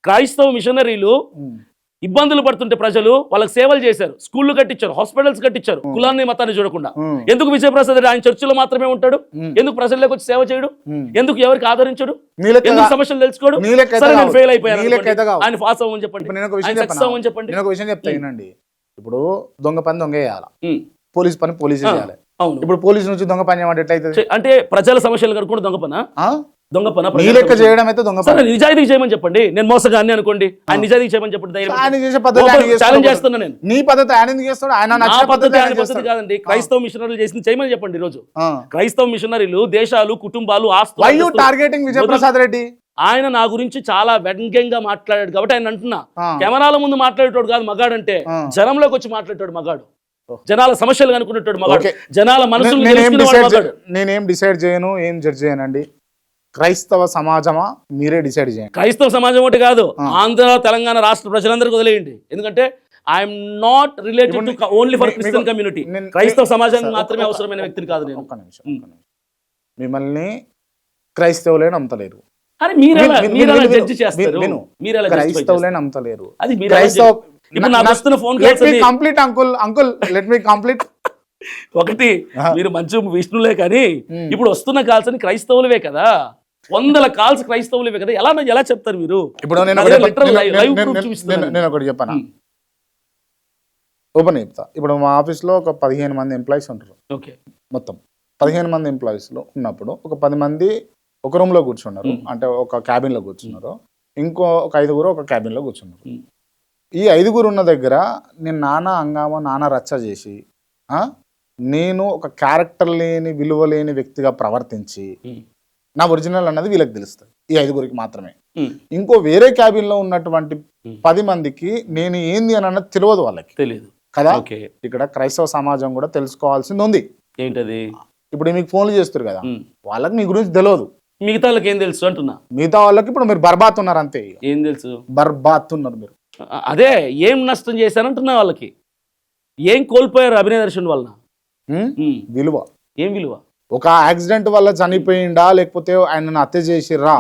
క్రైస్తవ మిషనరీలు ఇబ్బందులు పడుతుంటే ప్రజలు వాళ్ళకి సేవలు చేశారు, స్కూళ్ళు కట్టించారు, హాస్పిటల్స్ కట్టించారు, కులాన్ని మతాన్ని చూడకుండా. ఎందుకు విజయప్రసాద్ రెడ్డి ఆయన చర్చిలో మాత్రమే ఉంటాడు? ఎందుకు ప్రజల్లోకి వచ్చి సేవ చేయడు? ఎందుకు ఎవరికి ఆదరించడు? ఎందుకు సమస్యలు తెలుసుకోడు? సరే నేను ఫెయిల్ అయిపోయాను, ఆయన పాస్ అవ్వమని చెప్పండి, సక్సెస్ అవ్వమని చెప్పండి. నేను ఒక విషయం చెప్తానండి, ఇప్పుడు దొంగ పని దొంగ చేయాలి, పోలీస్ పని పోలీసు చేయాలి. ఇప్పుడు పోలీసు నుంచి దొంగ పని చేయమంటే ఎట్లయితే? అంటే ప్రజల సమస్యలు కనుక్కుంటే దొంగ పనా? దొంగ పన లెక్క చేయడం అయితే దొంగ పని. నిజాయితీ చేయమని చెప్పండి. నేను మోసగాన్ని అనుకోండి, ఆయన నిజాయితీ చేయమని చెప్పండి. ఛాలెంజ్ చేస్తున్నా నేను. నీ పద్ధతి ఆయన ఎందుకు చేస్తాడు? ఆయన నా పద్ధతి ఆయన పద్ధతి కాదండి. క్రైస్తవ మిషనరీలు చేసింది చేయమని చెప్పండి. ఈ రోజు క్రైస్తవ మిషనరీలు దేశాలు, కుటుంబాలు, ఆస్తులు టార్గెటింగ్ విజయ్ ప్రసాద్ రెడ్డి. ఆయన నా గురించి చాలా వ్యంగ్యంగా మాట్లాడాడు కాబట్టి ఆయన అంటున్నా. కెమెరాల ముందు మాట్లాడేటోడు కాదు మగాడు అంటే, జనంలోకి వచ్చి మాట్లాడేటోడు మగాడు, జనాల సమస్యలు కనుక్కునేటోడు మగాడు, జనాల మనసులు. నేనేం డిసైడ్ చేయను, ఏం జడ్జ్ చేయనండి. క్రైస్తవ సమాజమా మీరే డిసైడ్ చేయండి. క్రైస్తవ సమాజం ఒకటి కాదు, ఆంధ్ర తెలంగాణ రాష్ట్ర ప్రజలందరికీ వదిలేయండి. ఎందుకంటే I'm not related to only for Christian community. క్రైస్తవ సమాజానికి మాత్రమే అవసరమైన వ్యక్తిని కాదు నేను. ఒక్క నిమిషం, మిమ్మల్ని క్రైస్తవులే నమ్మతలేరు. క్రైస్తవులే నమ్మతలేరు. Complete uncle let me complete. ఒకటి, మీరు మంచి విష్ణులే కానీ ఇప్పుడు వస్తున్న కాల్స్ అని క్రైస్తవులవే కదా, 100 కాల్స్ క్రైస్తవులవే కదా, ఎలా చెప్తారు మీరు? ఇప్పుడు నేను ఒకటి చెప్పాను, ఓపెన్ చెప్తా. ఇప్పుడు మా ఆఫీస్లో ఒక 15 మంది ఎంప్లాయీస్ ఉంటారు. ఓకే, మొత్తం 15 మంది ఎంప్లాయీస్ లో ఉన్నప్పుడు ఒక 10 మంది ఒక రూమ్ లో కూర్చున్నారు, అంటే ఒక క్యాబిన్ లో కూర్చున్నారు, ఇంకో ఒక 5గురు ఒక క్యాబిన్ లో కూర్చున్నారు. ఈ 5గురు ఉన్న దగ్గర నేను నానా హంగామా నానా రచ్చ చేసి నేను ఒక క్యారెక్టర్ లేని విలువ లేని వ్యక్తిగా ప్రవర్తించి నా ఒరిజినల్ అన్నది వీళ్ళకి తెలుస్తుంది, ఈ 5గురికి మాత్రమే. ఇంకో వేరే క్యాబిన్ లో ఉన్నటువంటి 10 మందికి నేను ఏంది అని అన్నది తెలియదు, వాళ్ళకి తెలియదు కదా. ఇక్కడ క్రైస్తవ సమాజం కూడా తెలుసుకోవాల్సింది ఉంది. ఏంటది? ఇప్పుడు మీకు ఫోన్లు చేస్తారు కదా, వాళ్ళకి మీ గురించి తెలియదు, మిగతా వాళ్ళకి ఏం తెలుసు అంటున్నా. మిగతా వాళ్ళకి ఇప్పుడు మీరు బర్బాత్ ఉన్నారు అంతే. ఏం తెలుసు? బర్బాత్ ఉన్నారు మీరు. అదే ఏం నష్టం చేశారంటున్నా, వాళ్ళకి ఏం కోల్పోయారు అభినయ దర్శన్ వలన? విలువ. ఏం విలువ? ఒక యాక్సిడెంట్ వల్ల చనిపోయిందా లేకపోతే ఆయన హత్య చేసిర్రా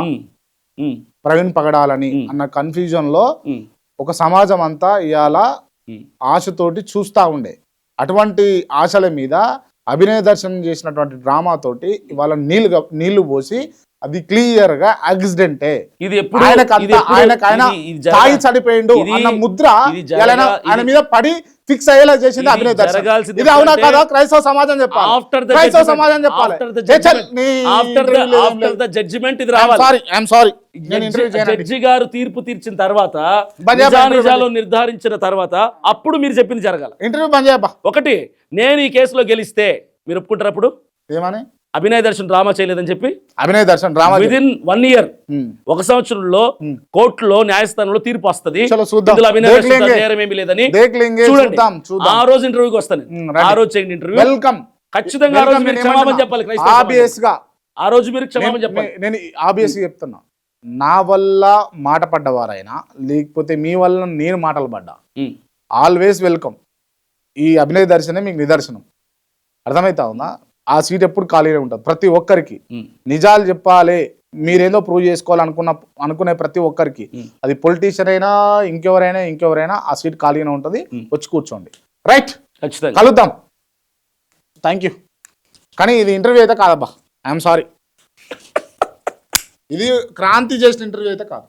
ప్రవీణ్ పగడాలని అన్న కన్ఫ్యూజన్ లో ఒక సమాజం అంతా ఇవాళ ఆశతోటి చూస్తా ఉండే. అటువంటి ఆశల మీద అభినయ దర్శనం చేసినటువంటి డ్రామా తోటి ఇవాళ నీళ్లు పోసి అది క్లియర్ గా యాక్సిడెంటే, ఇది తాగి చనిపోయిండు అన్న ముద్ర ఆయన మీద పడి ఫిక్స్ అయ్యేలా చేసింది అభినయ దర్శనం. ఇది అవునా కదా? క్రైస్తవ సమాజం చెప్పాలి, క్రైస్తవ సమాజం చెప్పాలి. జడ్జి గారు తీర్పు తీర్చిన తర్వాత, నిజాలు నిర్ధారించిన తర్వాత అప్పుడు మీరు చెప్పింది జరగాలి. ఇంటర్వ్యూ బంద్ చేయబ్బా. ఒకటి, నేను ఈ కేసులో గెలిస్తే మీరు ఒప్పుకుంటారు అప్పుడు? ఏమని? అభినయ దర్శన్ డ్రామా చేయలేదని చెప్పి. అభినయ దర్శన్ డ్రామా విదిన్ 1 year, 1 సంవత్సరంలో కోర్టులో న్యాయస్థానంలో తీర్పు వస్తుంది, అభినయ దర్శన్ నేరమేమీ లేదని. చూడండి, ఆ రోజు ఇంటర్వ్యూకి వస్తాను, ఆ రోజు చేయండి ఇంటర్వ్యూ. వెల్కమ్. ఖచ్చితంగా ఆ రోజు మీరు క్షమాపణ చెప్పాలి. ఆ రోజు మీరు క్షమాపణ చెప్పాలి. నేను ఆబ్వియస్ గా చెప్తున్నా, నా వల్ల మాట పడ్డవారైనా లేకపోతే మీ వల్ల నేను మాటలు పడ్డా, ఆల్వేస్ వెల్కమ్. ఈ అభినయ దర్శనే మీకు నిదర్శనం. అర్థమైతా ఉందా? ఆ సీట్ ఎప్పుడు ఖాళీనే ఉంటుంది ప్రతి ఒక్కరికి. నిజాలు చెప్పాలి, మీరేందో ప్రూవ్ అనుకునే ప్రతి ఒక్కరికి, అది పొలిటీషియన్ అయినా ఇంకెవరైనా ఆ సీట్ ఖాళీనే ఉంటుంది, వచ్చి కూర్చోండి. రైట్, కలుద్దాం. Thank you. కానీ ఇది ఇంటర్వ్యూ అయితే కాదబ్బా, ఐఎమ్ సారీ. ఇది క్రాంతి చేసిన ఇంటర్వ్యూ అయితే కాదు.